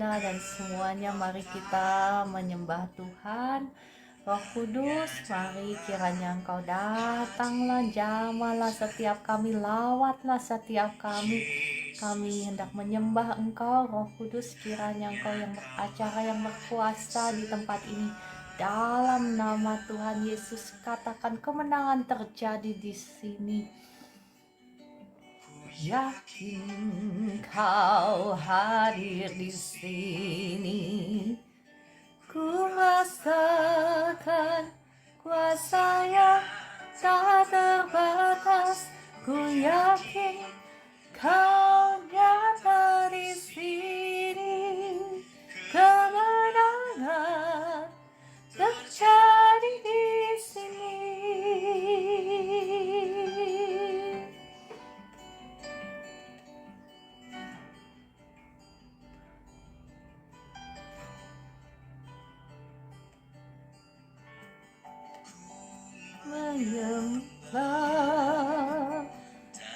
Dan semuanya mari kita menyembah Tuhan. Roh Kudus, mari kiranya Engkau datanglah, jamahlah setiap kami, lawatlah setiap kami. Kami hendak menyembah Engkau, Roh Kudus, kiranya Engkau yang beracara, yang berkuasa di tempat ini. Dalam nama Tuhan Yesus, katakan kemenangan terjadi di sini. Yakin Kau hadir di sini, ku rasakan kuasa yang tak terbatas. Ku yakin Kau nyata di sini, kemenangan terjadi di sini. Menyembah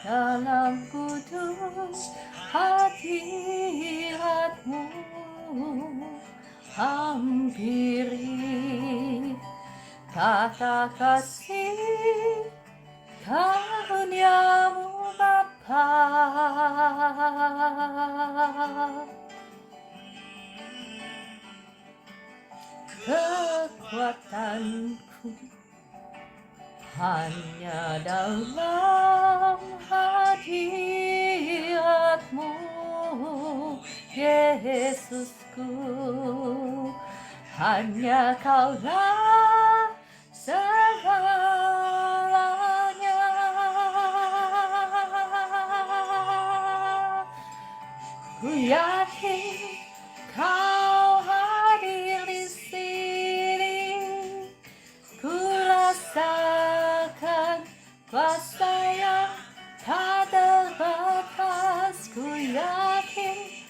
dalam kudus hadirat-Mu, hampiri kata kasih karunia-Mu Bapa. Kekuatanku hanya dalam hadirat-Mu, Yesusku. Hanya Kaulah segalanya. Ku yakin Kau hadir di sini, ku rasakan kuasa yang tak terbatas. Ku yakin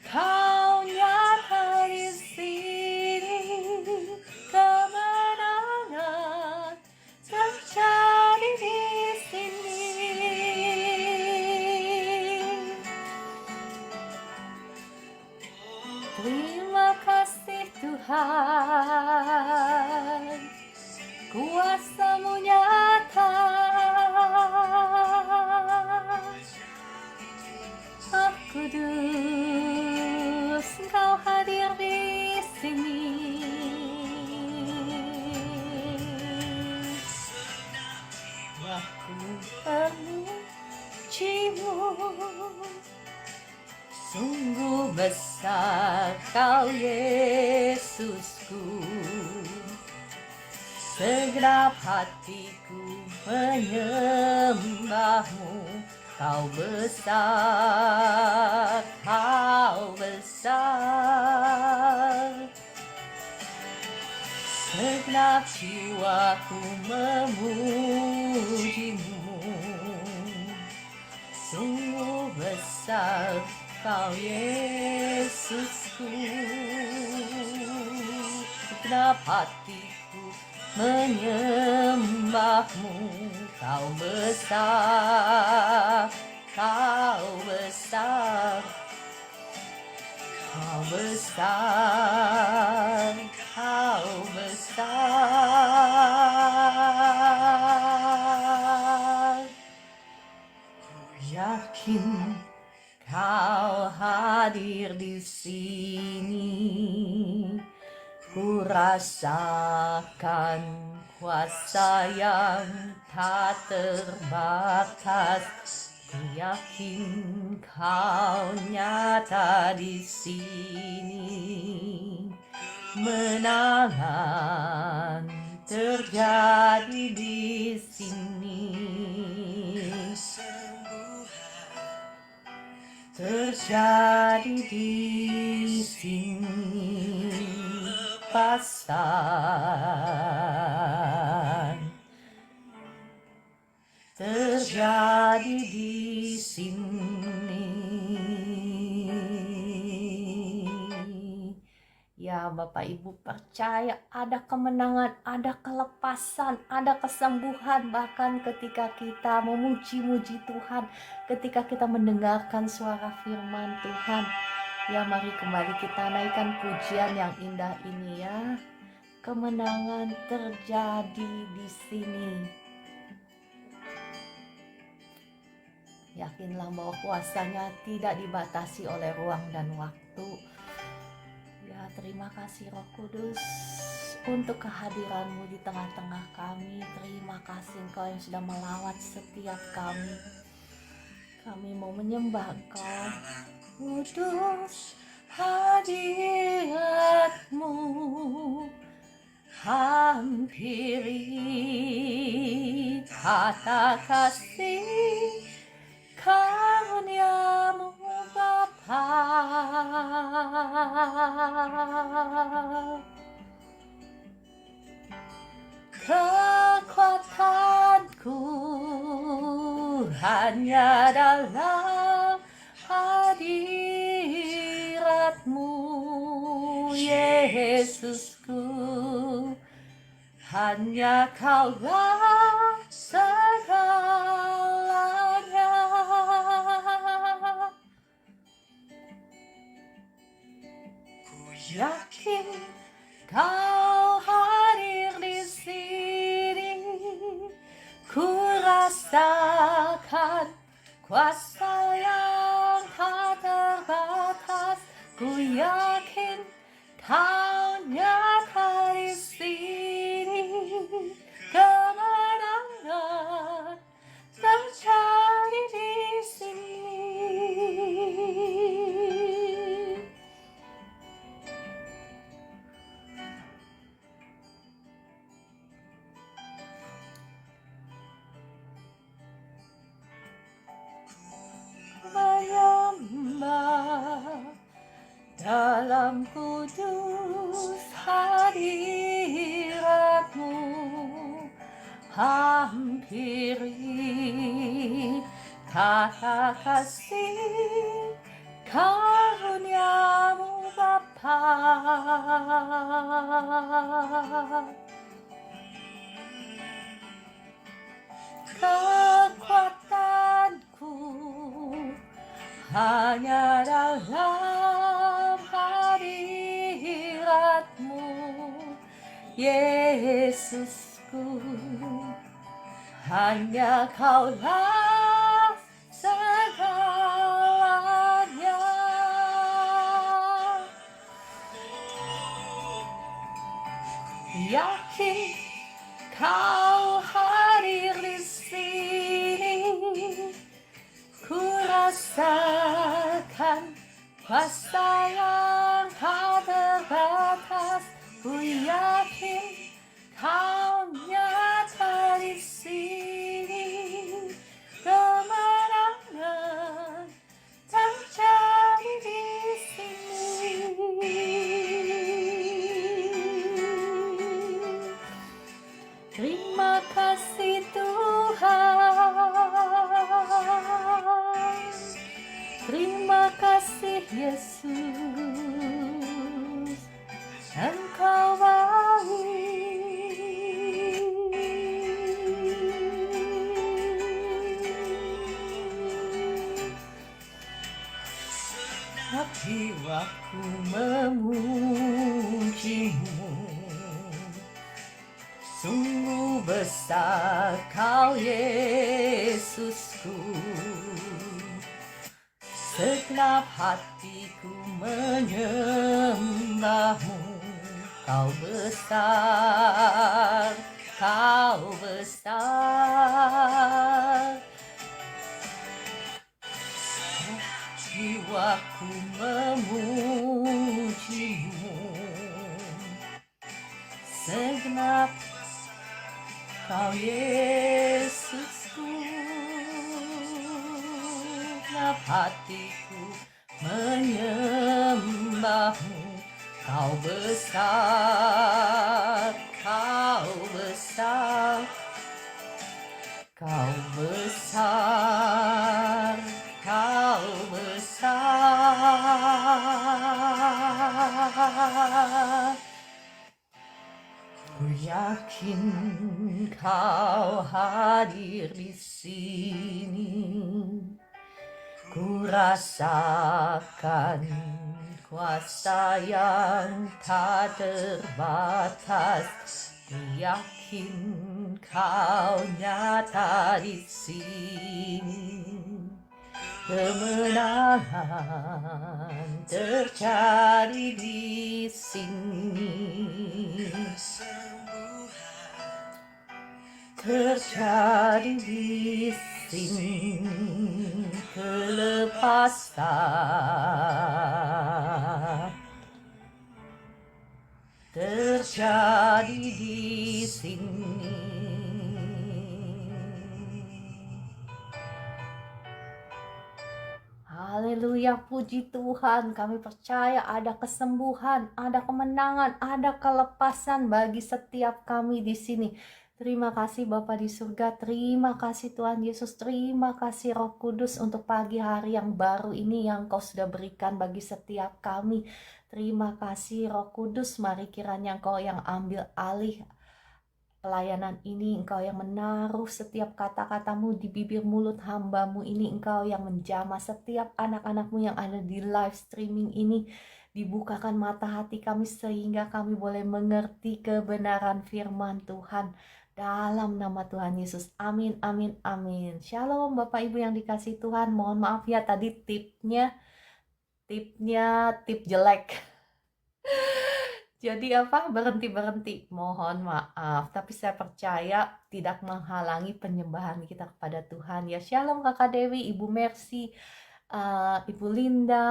Kau nyata di sini, kemenangan terjadi di sini. Terima kasih Tuhan, kuasa-Mu nyata. Roh Kudus, Engkau hadir di sini. Aku memuji-Mu, sungguh besar Kau Yesusku. Segenap hatiku menyembah-Mu. Kau besar, Kau besar. Segenap jiwaku memuji-Mu. Sungguh besar Kau Yesusku. Segenap hatiku menyembah-Mu. Kau besar, Kau besar, Kau besar, Kau besar. Ku yakin Kau hadir di sini, ku rasakan kuasa yang tak terbatas. Ku yakin Kau nyata di sini, kemenangan terjadi di sini. Terjadi di sini, pasan terjadi di sini. Ya Bapak Ibu, percaya ada kemenangan, ada kelepasan, ada kesembuhan. Bahkan ketika kita memuji-muji Tuhan, ketika kita mendengarkan suara firman Tuhan, Ya, mari kembali kita naikkan pujian yang indah ini ya. Kemenangan terjadi di sini. Yakinlah bahwa kuasanya tidak dibatasi oleh ruang dan waktu. Ya, terima kasih Roh Kudus untuk kehadiranmu di tengah-tengah kami. Terima kasih Engkau yang sudah melawat setiap kami. Kami mau menyembah Engkau. Kudus hadiratmu hampiri kata kasih karuniamu Bapa. Kekuatanku hanya dalam hadiratmu, Yesusku. Hanya Kaulah segalanya. Ku yakin Kau hadir di sini. Ku rasakan kuasa yang tak terbatas. Ku yakin Kau nyata di sini. Kemenangan terjadi di sini. Menyembah dalam kudus hadiratmu, hampiri kata kasih karuniamu Bapa. Kekuatanku hanya dalam hadiratmu, Yesusku. Hanya Kaulah segalanya. Yakin Kau hadir di sini. Ku rasakan kuasa yang tak terbatas. Ku yakin Kau nyata di sini. Kemenangan terjadi di sini. Terima kasih Tuhan. Terima kasih Yesus. Engkau baik. Jiwaku memujimu. Sungguh besar Kau Yesusku. Segenap hatiku menyembahmu. Kau besar, Kau besar. Jiwaku memujimu. Segenap Kau Yesusku. Segenap hatiku menyembahmu. Kau besar, Kau besar. Kau besar, Kau besar. Ku yakin Kau hadir di sini. Ku rasakan kuasa yang tak terbatas, yakin kau nyata di sini. Kemenangan terjadi di sini, terjadi di sini, kelepasan terjadi di sini. Haleluya, puji Tuhan. Kami percaya ada kesembuhan, ada kemenangan, ada kelepasan bagi setiap kami di sini. Terima kasih Bapa di surga, terima kasih Tuhan Yesus, terima kasih Roh Kudus untuk pagi hari yang baru ini yang Kau sudah berikan bagi setiap kami. Terima kasih Roh Kudus, mari kiranya Engkau yang ambil alih pelayanan ini, Engkau yang menaruh setiap kata-katamu di bibir mulut hamba-Mu ini, Engkau yang menjamah setiap anak-anak-Mu yang ada di live streaming ini. Dibukakan mata hati kami sehingga kami boleh mengerti kebenaran firman Tuhan. Dalam nama Tuhan Yesus, amin, amin, amin. Shalom Bapak Ibu yang dikasih Tuhan. Mohon maaf ya tadi tip jelek. Jadi berhenti, mohon maaf. Tapi saya percaya tidak menghalangi penyembahan kita kepada Tuhan. Ya, shalom Kakak Dewi, Ibu Mercy, Ibu Linda,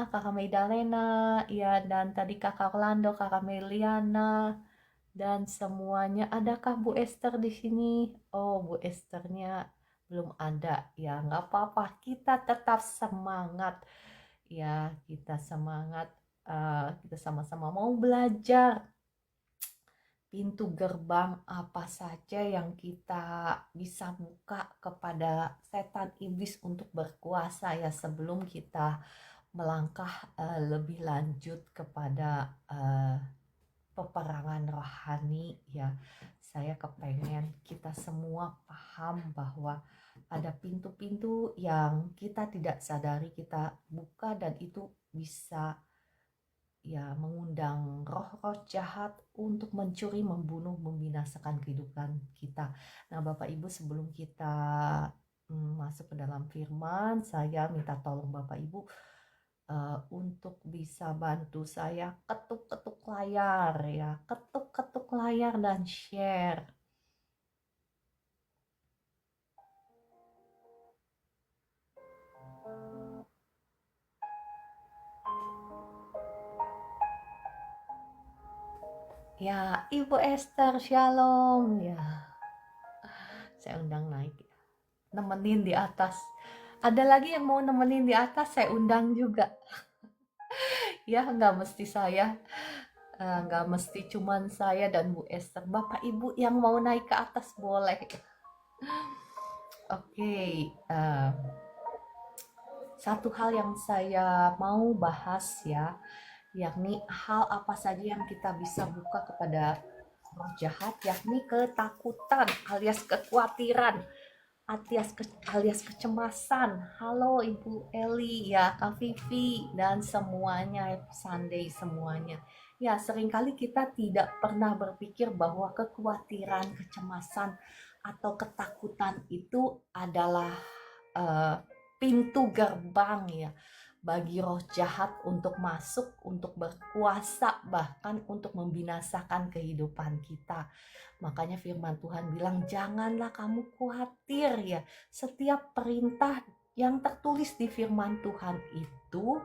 Kakak Maidalena, ya, dan tadi Kakak Orlando, Kakak Meliana, dan semuanya. Adakah Bu Esther di sini? Oh, Bu Esthernya belum ada. Ya, nggak apa-apa. Kita tetap semangat. Ya, kita semangat. Kita sama-sama mau belajar pintu gerbang apa saja yang kita bisa buka kepada setan iblis untuk berkuasa ya, sebelum kita melangkah lebih lanjut kepada peperangan rohani ya. Saya kepengen kita semua paham bahwa ada pintu-pintu yang kita tidak sadari kita buka, dan itu bisa ya mengundang roh-roh jahat untuk mencuri, membunuh, membinasakan kehidupan kita. Nah Bapak Ibu, sebelum kita masuk ke dalam firman, saya minta tolong Bapak Ibu untuk bisa bantu saya ketuk-ketuk layar ya, ketuk-ketuk layar dan share. Ya, Ibu Esther, shalom ya. Saya undang naik ya. Nemenin di atas. Ada lagi yang mau nemenin di atas, saya undang juga. Ya, nggak mesti saya, nggak mesti cuman saya dan Bu Esther. Bapak Ibu yang mau naik ke atas boleh. Oke, satu hal yang saya mau bahas ya, yakni hal apa saja yang kita bisa buka kepada roh jahat, yakni ketakutan alias kekhawatiran, alias kecemasan. Halo Ibu Eli ya, Kak Vivi dan semuanya, Sunday semuanya. Ya, seringkali kita tidak pernah berpikir bahwa kekhawatiran, kecemasan atau ketakutan itu adalah pintu gerbang ya bagi roh jahat untuk masuk, untuk berkuasa, bahkan untuk membinasakan kehidupan kita. Makanya firman Tuhan bilang, janganlah kamu khawatir ya. Setiap perintah yang tertulis di firman Tuhan itu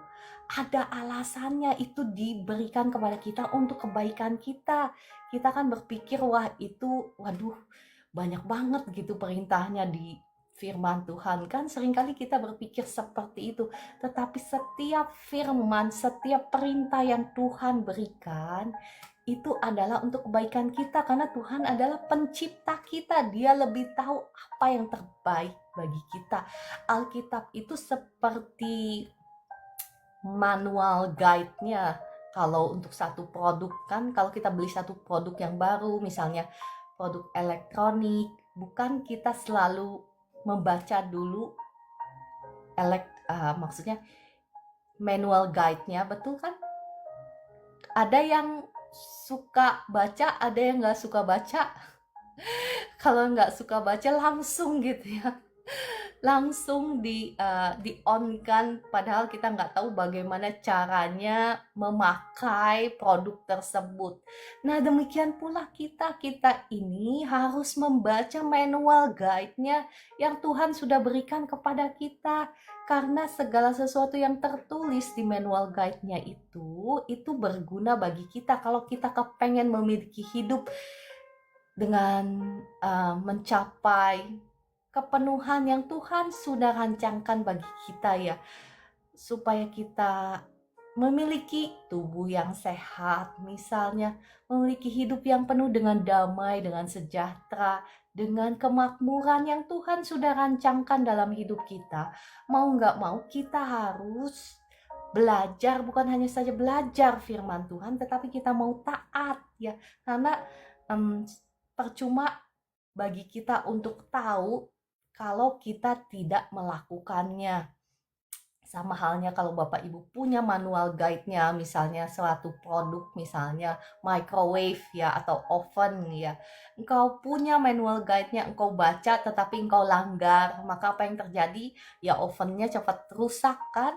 ada alasannya, itu diberikan kepada kita untuk kebaikan kita. Kita kan berpikir, wah itu, waduh banyak banget gitu perintahnya di firman Tuhan, kan seringkali kita berpikir seperti itu. Tetapi setiap firman, setiap perintah yang Tuhan berikan itu adalah untuk kebaikan kita, karena Tuhan adalah pencipta kita. Dia lebih tahu apa yang terbaik bagi kita. Alkitab itu seperti manual guide-nya. Kalau untuk satu produk, kan kalau kita beli satu produk yang baru, misalnya produk elektronik, bukan kita selalu membaca dulu maksudnya manual guide-nya, betul kan? Ada yang suka baca, ada yang nggak suka baca. Kalau nggak suka baca langsung gitu ya, langsung di on kan, padahal kita nggak tahu bagaimana caranya memakai produk tersebut. Nah, demikian pula kita ini harus membaca manual guide-nya yang Tuhan sudah berikan kepada kita, karena segala sesuatu yang tertulis di manual guide-nya itu berguna bagi kita kalau kita kepengen memiliki hidup dengan mencapai kepenuhan yang Tuhan sudah rancangkan bagi kita ya, supaya kita memiliki tubuh yang sehat, misalnya memiliki hidup yang penuh dengan damai, dengan sejahtera, dengan kemakmuran yang Tuhan sudah rancangkan dalam hidup kita. Mau nggak mau kita harus belajar, bukan hanya saja belajar firman Tuhan, tetapi kita mau taat ya, karena percuma bagi kita untuk tahu kalau kita tidak melakukannya. Sama halnya kalau Bapak Ibu punya manual guide-nya, misalnya suatu produk, misalnya microwave ya, atau oven ya. Engkau punya manual guide-nya, engkau baca tetapi engkau langgar, maka apa yang terjadi? Ya ovennya cepat rusak kan?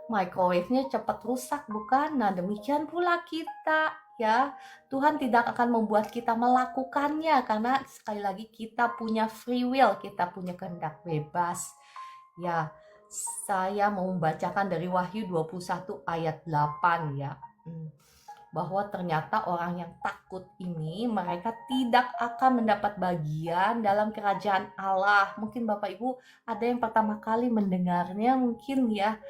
Microwave-nya cepat rusak bukan? Nah, demikian pula kita ya. Tuhan tidak akan membuat kita melakukannya, karena sekali lagi kita punya free will, kita punya kehendak bebas. Ya, saya mau membacakan dari Wahyu 21 ayat 8 ya. Bahwa ternyata orang yang takut ini, mereka tidak akan mendapat bagian dalam kerajaan Allah. Mungkin Bapak Ibu ada yang pertama kali mendengarnya, mungkin ya.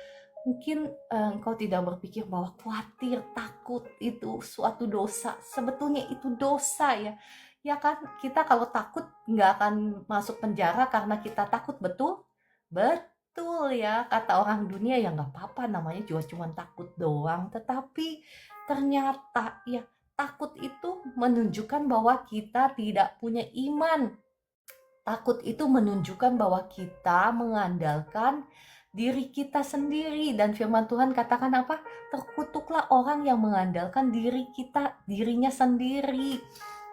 Mungkin engkau tidak berpikir bahwa khawatir, takut itu suatu dosa. Sebetulnya itu dosa ya. Ya kan, kita kalau takut nggak akan masuk penjara karena kita takut, betul? Betul ya, kata orang dunia ya nggak apa-apa, namanya juga cuma takut doang. Tetapi ternyata ya, takut itu menunjukkan bahwa kita tidak punya iman. Takut itu menunjukkan bahwa kita mengandalkan diri kita sendiri, dan firman Tuhan katakan apa? Terkutuklah orang yang mengandalkan dirinya sendiri.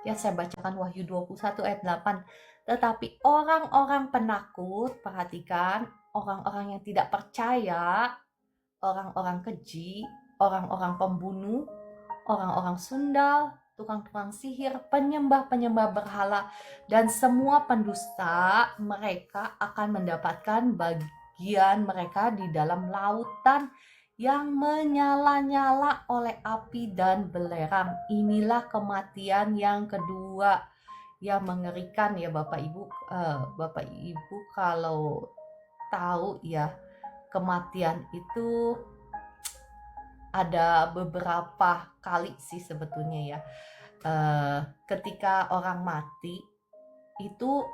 Ya, saya bacakan Wahyu 21 ayat 8. Tetapi orang-orang penakut, perhatikan, orang-orang yang tidak percaya, orang-orang keji, orang-orang pembunuh, orang-orang sundal, tukang-tukang sihir, penyembah-penyembah berhala, dan semua pendusta, mereka akan mendapatkan bagian mereka di dalam lautan yang menyala-nyala oleh api dan belerang. Inilah kematian yang kedua. Ya, mengerikan ya Bapak Ibu. Bapak Ibu kalau tahu ya, kematian itu ada beberapa kali sih sebetulnya ya. Ketika orang mati itu,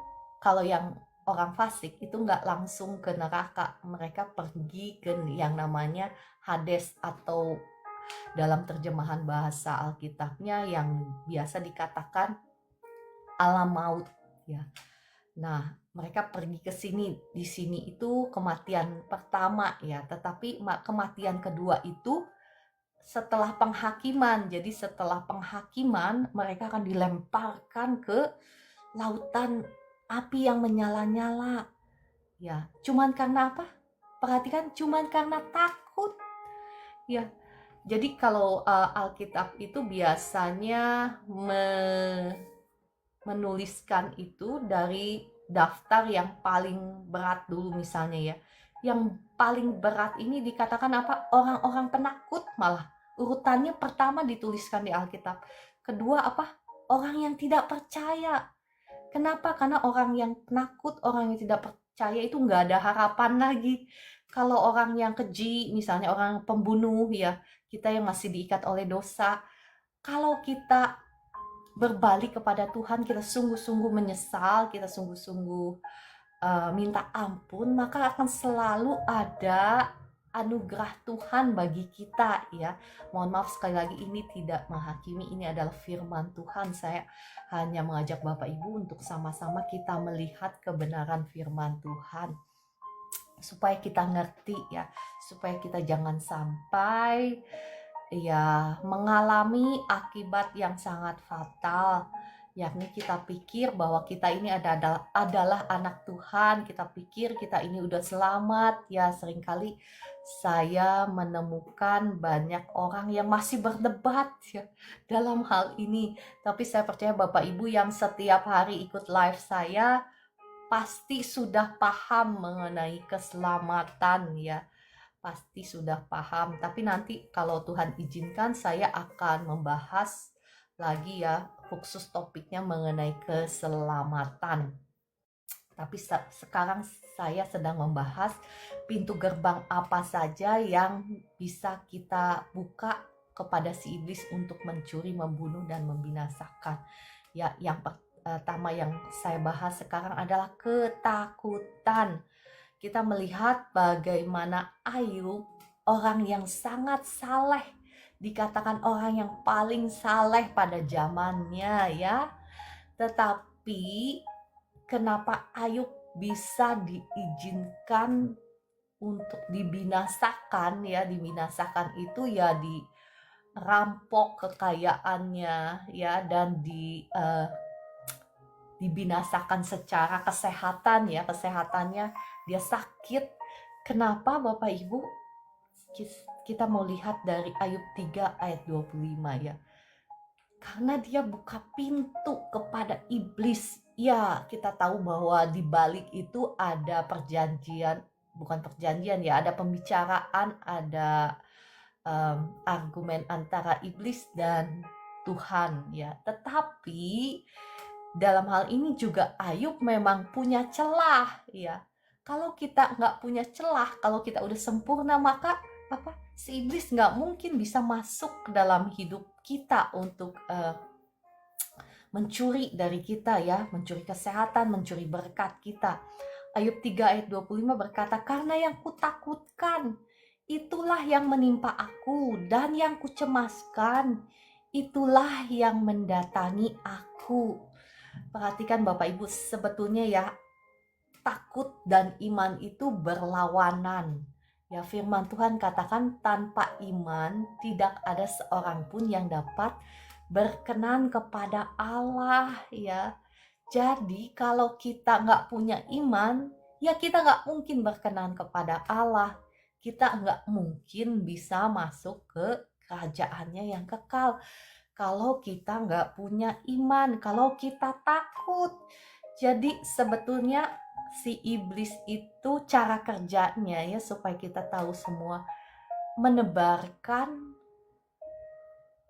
kalau yang orang fasik itu nggak langsung ke neraka, mereka pergi ke yang namanya Hades, atau dalam terjemahan bahasa Alkitabnya yang biasa dikatakan alam maut ya. Nah, mereka pergi ke sini, di sini itu kematian pertama ya, tetapi kematian kedua itu setelah penghakiman. Jadi setelah penghakiman mereka akan dilemparkan ke lautan api yang menyala-nyala. Ya, cuman karena apa? Perhatikan, cuman karena takut. Ya. Jadi kalau Alkitab itu biasanya menuliskan itu dari daftar yang paling berat dulu misalnya ya. Yang paling berat ini dikatakan apa? Orang-orang penakut, malah urutannya pertama dituliskan di Alkitab. Kedua apa? Orang yang tidak percaya. Kenapa? Karena orang yang penakut, orang yang tidak percaya itu nggak ada harapan lagi. Kalau orang yang keji, misalnya orang pembunuh ya, kita yang masih diikat oleh dosa, kalau kita berbalik kepada Tuhan, kita sungguh-sungguh menyesal, kita sungguh-sungguh minta ampun, maka akan selalu ada anugerah Tuhan bagi kita ya. Mohon maaf sekali lagi, ini tidak menghakimi, ini adalah firman Tuhan. Saya hanya mengajak Bapak Ibu untuk sama-sama kita melihat kebenaran firman Tuhan. supaya kita ngerti ya, supaya kita jangan sampai ya mengalami akibat yang sangat fatal, yakni kita pikir bahwa kita ini adalah anak Tuhan, kita pikir kita ini udah selamat. Ya, seringkali saya menemukan banyak orang yang masih berdebat ya dalam hal ini. Tapi saya percaya Bapak Ibu yang setiap hari ikut live saya pasti sudah paham mengenai keselamatan ya, pasti sudah paham. Tapi nanti kalau Tuhan izinkan saya akan membahas lagi ya, khusus topiknya mengenai keselamatan. Tapi sekarang saya sedang membahas pintu gerbang apa saja yang bisa kita buka kepada si iblis untuk mencuri, membunuh, dan membinasakan. Ya, yang pertama yang saya bahas sekarang adalah ketakutan. Kita melihat bagaimana Ayub, orang yang sangat saleh, dikatakan orang yang paling saleh pada zamannya ya. Tetapi kenapa Ayub bisa diizinkan untuk dibinasakan ya? Dibinasakan itu ya dirampok kekayaannya ya, dan dibinasakan secara kesehatan ya, kesehatannya dia sakit. Kenapa Bapak Ibu? Kita mau lihat dari Ayub 3 ayat 25 ya. Karena dia buka pintu kepada iblis. Ya, kita tahu bahwa di balik itu ada perjanjian, bukan perjanjian ya, ada pembicaraan, ada argumen antara iblis dan Tuhan ya. Tetapi dalam hal ini juga Ayub memang punya celah ya. Kalau kita nggak punya celah, kalau kita udah sempurna, maka si iblis nggak mungkin bisa masuk ke dalam hidup kita untuk mencuri dari kita ya, mencuri kesehatan, mencuri berkat kita. Ayub 3 ayat 25 berkata, karena yang kutakutkan itulah yang menimpa aku, dan yang kucemaskan itulah yang mendatangi aku. Perhatikan Bapak Ibu, sebetulnya ya, takut dan iman itu berlawanan. Ya, firman Tuhan katakan tanpa iman tidak ada seorang pun yang dapat berkenan kepada Allah ya. Jadi kalau kita nggak punya iman, ya kita nggak mungkin berkenan kepada Allah. Kita nggak mungkin bisa masuk ke kerajaannya yang kekal. Kalau kita nggak punya iman, kalau kita takut. Jadi sebetulnya si iblis itu cara kerjanya ya, supaya kita tahu semua, menebarkan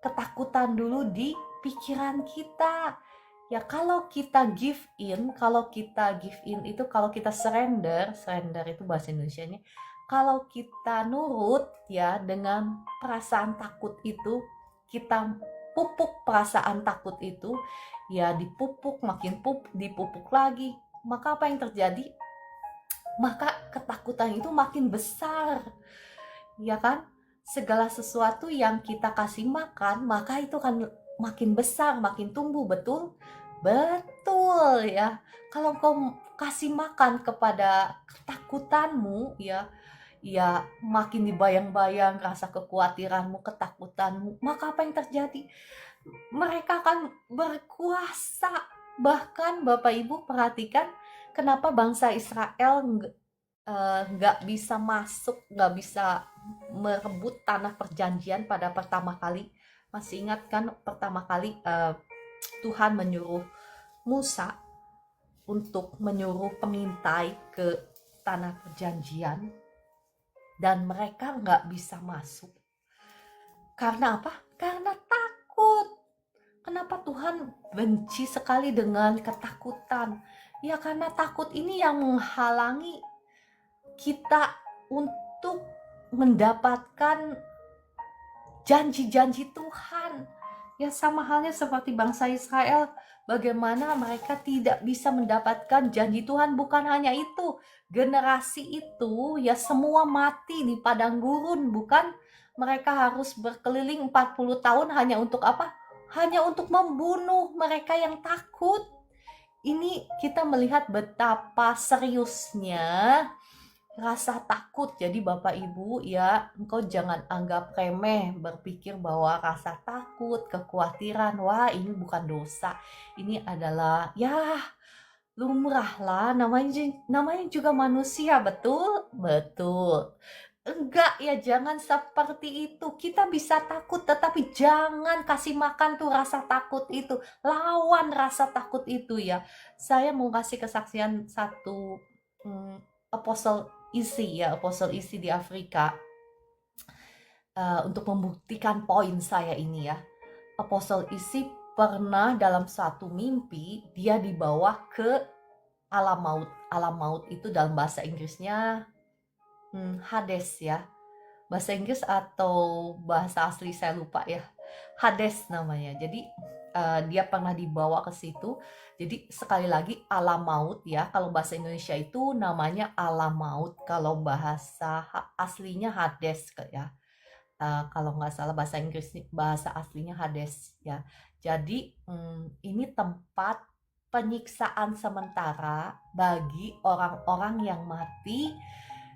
ketakutan dulu di pikiran kita. Ya, kalau kita give in itu, kalau kita surrender itu bahasa Indonesianya, kalau kita nurut ya dengan perasaan takut itu, kita pupuk perasaan takut itu ya, dipupuk, dipupuk lagi, maka apa yang terjadi? Maka ketakutan itu makin besar ya kan. Segala sesuatu yang kita kasih makan, maka itu kan makin besar, makin tumbuh. Betul ya. Kalau kau kasih makan kepada ketakutanmu ya makin dibayang-bayang rasa kekhawatiranmu, ketakutanmu, maka apa yang terjadi? Mereka akan berkuasa. Bahkan Bapak Ibu perhatikan kenapa bangsa Israel nggak bisa masuk, nggak bisa merebut tanah perjanjian pada pertama kali. Masih ingat kan pertama kali Tuhan menyuruh Musa untuk menyuruh pengintai ke tanah perjanjian, dan mereka nggak bisa masuk. Karena apa? Karena takut. Kenapa Tuhan benci sekali dengan ketakutan? Ya karena takut ini yang menghalangi kita untuk mendapatkan janji-janji Tuhan. Ya sama halnya seperti bangsa Israel, bagaimana mereka tidak bisa mendapatkan janji Tuhan. Bukan hanya itu, generasi itu ya semua mati di padang gurun, bukan? Mereka harus berkeliling 40 tahun hanya untuk apa? Hanya untuk membunuh mereka yang takut. Ini kita melihat betapa seriusnya rasa takut. Jadi Bapak Ibu ya, engkau jangan anggap remeh berpikir bahwa rasa takut, kekhawatiran, wah ini bukan dosa. Ini adalah ya lumrah lah, namanya juga manusia, betul? Betul. Enggak ya, jangan seperti itu. Kita bisa takut, tetapi jangan kasih makan tuh rasa takut itu. Lawan rasa takut itu ya. Saya mau kasih kesaksian satu apostle isi di Afrika, untuk membuktikan poin saya ini ya. Apostle isi pernah dalam satu mimpi dia dibawa ke alam maut. Alam maut itu dalam bahasa Inggrisnya Hades ya. Bahasa Inggris atau bahasa asli saya lupa ya. Hades namanya. Jadi dia pernah dibawa ke situ. Jadi sekali lagi alam maut ya. Kalau bahasa Indonesia itu namanya alam maut. Kalau bahasa aslinya Hades ya. Kalau nggak salah bahasa Inggris bahasa aslinya Hades ya. Jadi ini tempat penyiksaan sementara bagi orang-orang yang mati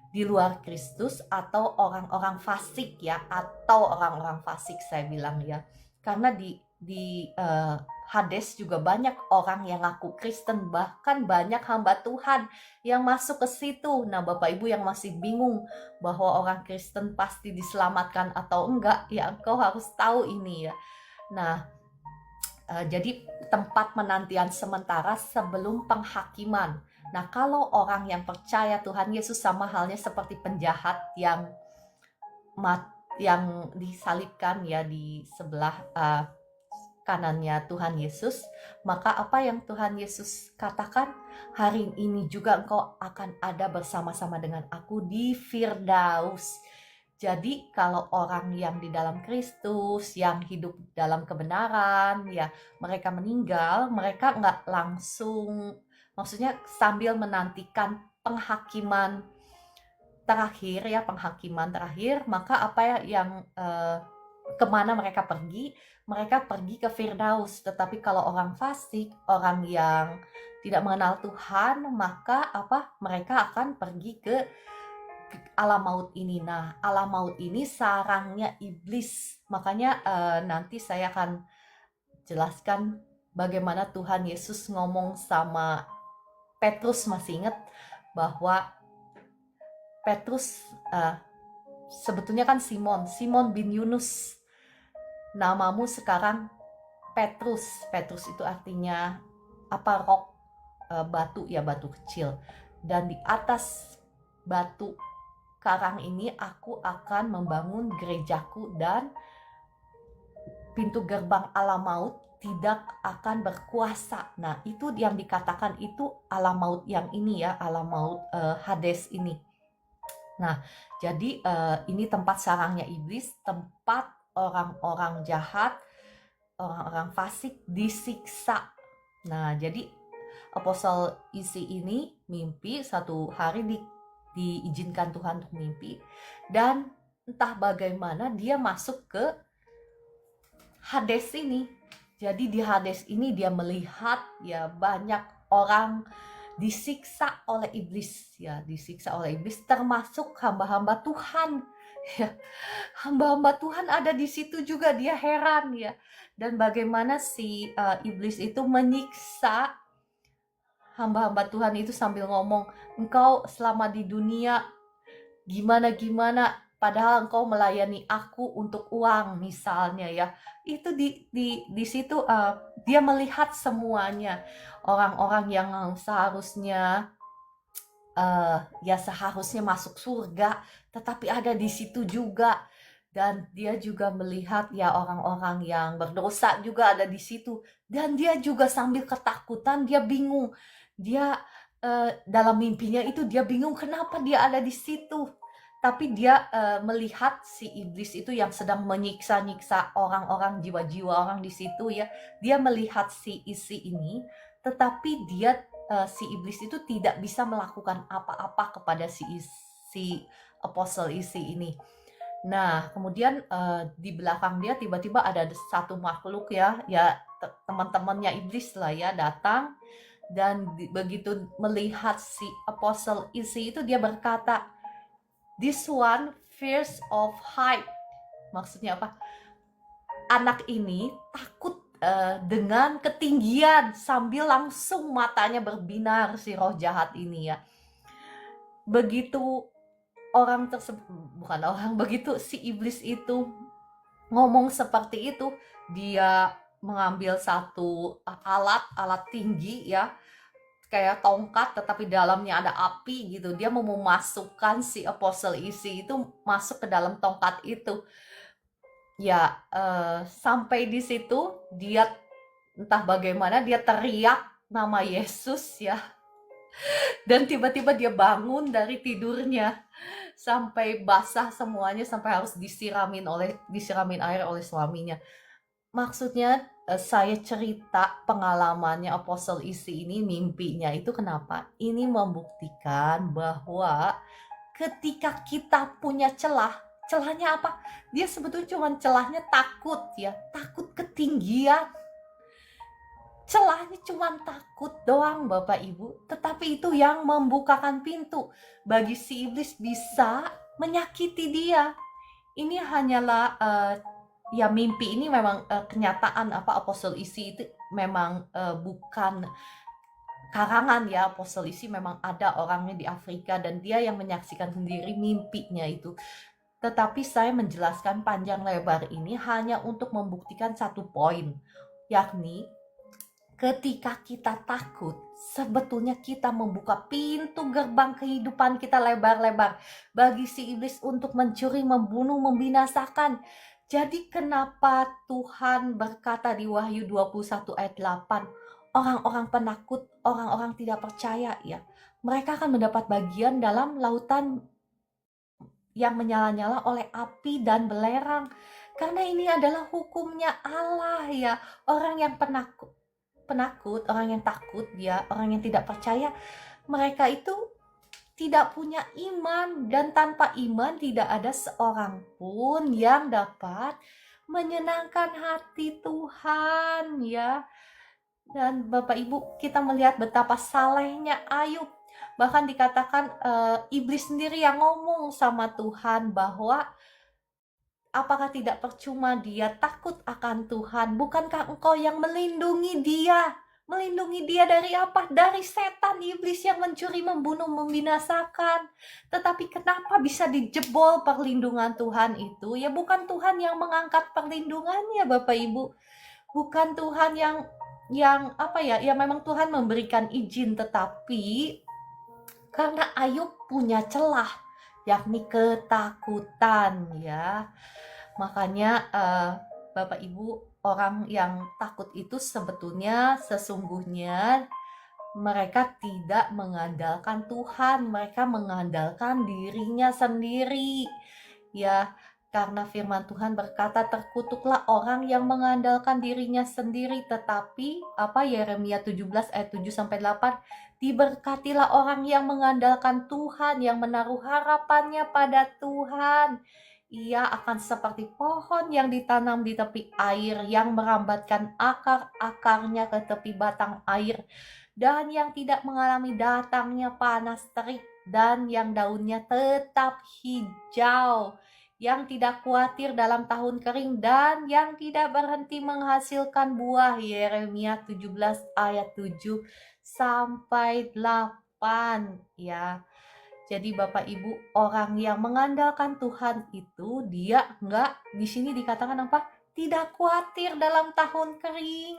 di luar Kristus atau orang-orang fasik ya, atau orang-orang fasik saya bilang ya. Karena di Hades juga banyak orang yang ngaku Kristen, bahkan banyak hamba Tuhan yang masuk ke situ. Nah, Bapak Ibu yang masih bingung bahwa orang Kristen pasti diselamatkan atau enggak, ya engkau harus tahu ini ya. Nah, jadi tempat penantian sementara sebelum penghakiman. Nah, kalau orang yang percaya Tuhan Yesus sama halnya seperti penjahat yang disalibkan ya di sebelah kanannya Tuhan Yesus, maka apa yang Tuhan Yesus katakan, hari ini juga engkau akan ada bersama-sama dengan aku di Firdaus. Jadi kalau orang yang di dalam Kristus, yang hidup dalam kebenaran, ya mereka meninggal, mereka nggak langsung, maksudnya sambil menantikan penghakiman terakhir ya, penghakiman terakhir, maka apa ya yang kemana mereka pergi? Mereka pergi ke Firdaus. Tetapi kalau orang fasik, orang yang tidak mengenal Tuhan, maka apa? Mereka akan pergi ke alam maut ini. Nah, alam maut ini sarangnya iblis. Makanya nanti saya akan jelaskan bagaimana Tuhan Yesus ngomong sama Petrus, masih ingat bahwa Petrus sebetulnya kan Simon bin Yunus. Namamu sekarang Petrus. Petrus itu artinya apa? Rok, batu ya, batu kecil. Dan di atas batu karang ini aku akan membangun gerejaku, dan pintu gerbang alam maut tidak akan berkuasa. Nah, itu yang dikatakan itu alam maut yang ini ya, alam maut Hades ini. Nah, jadi ini tempat sarangnya iblis, tempat orang-orang jahat, orang-orang fasik disiksa. Nah, jadi apostle isi ini mimpi satu hari diizinkan Tuhan untuk mimpi, dan entah bagaimana dia masuk ke Hades ini. Jadi di Hades ini dia melihat ya banyak orang disiksa oleh iblis ya, disiksa oleh iblis, termasuk hamba-hamba Tuhan ya. Hamba-hamba Tuhan ada di situ juga, dia heran ya. Dan bagaimana si iblis itu menyiksa hamba-hamba Tuhan itu sambil ngomong, engkau selama di dunia gimana-gimana, padahal engkau melayani aku untuk uang misalnya ya. Itu di situ dia melihat semuanya, orang-orang yang seharusnya seharusnya masuk surga, tetapi ada di situ juga. Dan dia juga melihat ya orang-orang yang berdosa juga ada di situ, dan dia juga sambil ketakutan, dia bingung, dia dalam mimpinya itu dia bingung kenapa dia ada di situ. Tapi dia melihat si iblis itu yang sedang menyiksa-nyiksa orang-orang, jiwa-jiwa orang di situ ya. Dia melihat si isi ini, tetapi dia si iblis itu tidak bisa melakukan apa-apa kepada si apostle isi ini. Nah, kemudian di belakang dia tiba-tiba ada satu makhluk ya teman-temannya iblis lah ya, datang Dan begitu melihat si apostle isi itu, dia berkata, "This one fears of height." Maksudnya apa? Anak ini takut dengan ketinggian, sambil langsung matanya berbinar si roh jahat ini ya. Begitu orang tersebut, bukan orang, begitu si iblis itu ngomong seperti itu, dia mengambil satu alat tinggi ya, kayak tongkat tetapi dalamnya ada api gitu. Dia mau memasukkan si apostle isi itu masuk ke dalam tongkat itu. Ya, sampai di situ dia entah bagaimana dia teriak nama Yesus ya. Dan tiba-tiba dia bangun dari tidurnya sampai basah semuanya, sampai harus disiramin air oleh suaminya. Maksudnya saya cerita pengalamannya apostle isi ini, mimpinya itu kenapa? Ini membuktikan bahwa ketika kita punya celahnya apa? Dia sebetulnya cuma celahnya takut ya, takut ketinggian. Celahnya cuma takut doang Bapak Ibu, tetapi itu yang membukakan pintu bagi si iblis bisa menyakiti dia. Ini hanyalah ya mimpi ini memang kenyataan apostle isi itu memang bukan karangan ya. Apostle isi memang ada orangnya di Afrika dan dia yang menyaksikan sendiri mimpinya itu. Tetapi saya menjelaskan panjang lebar ini hanya untuk membuktikan satu poin, yakni ketika kita takut, sebetulnya kita membuka pintu gerbang kehidupan kita lebar-lebar bagi si iblis untuk mencuri, membunuh, membinasakan. Jadi kenapa Tuhan berkata di Wahyu 21 ayat 8, orang-orang penakut, orang-orang tidak percaya ya, mereka akan mendapat bagian dalam lautan yang menyala-nyala oleh api dan belerang. Karena ini adalah hukumnya Allah ya. Orang yang penakut, orang yang takut ya, orang yang tidak percaya, mereka itu tidak punya iman, dan tanpa iman tidak ada seorang pun yang dapat menyenangkan hati Tuhan ya. Dan Bapak Ibu, kita melihat betapa salehnya Ayub. Bahkan dikatakan iblis sendiri yang ngomong sama Tuhan bahwa apakah tidak percuma dia takut akan Tuhan? Bukankah engkau yang melindungi dia? Melindungi dia dari apa? Dari setan iblis yang mencuri, membunuh, membinasakan. Tetapi kenapa bisa dijebol perlindungan Tuhan itu? Ya bukan Tuhan yang mengangkat perlindungannya Bapak Ibu. Bukan Tuhan yang apa ya? Ya memang Tuhan memberikan izin, tetapi karena Ayub punya celah, yakni ketakutan ya. Makanya Bapak Ibu, orang yang takut itu sebetulnya sesungguhnya mereka tidak mengandalkan Tuhan, mereka mengandalkan dirinya sendiri. Ya, karena firman Tuhan berkata, terkutuklah orang yang mengandalkan dirinya sendiri. Tetapi Yeremia 17 ayat 7 sampai 8, diberkatilah orang yang mengandalkan Tuhan, yang menaruh harapannya pada Tuhan. Ia akan seperti pohon yang ditanam di tepi air, yang merambatkan akar-akarnya ke tepi batang air, dan yang tidak mengalami datangnya panas terik, dan yang daunnya tetap hijau, yang tidak khawatir dalam tahun kering, dan yang tidak berhenti menghasilkan buah. Yeremia 17 ayat 7 sampai 8 ya. Jadi Bapak Ibu, orang yang mengandalkan Tuhan itu dia di sini dikatakan apa? Tidak khawatir dalam tahun kering,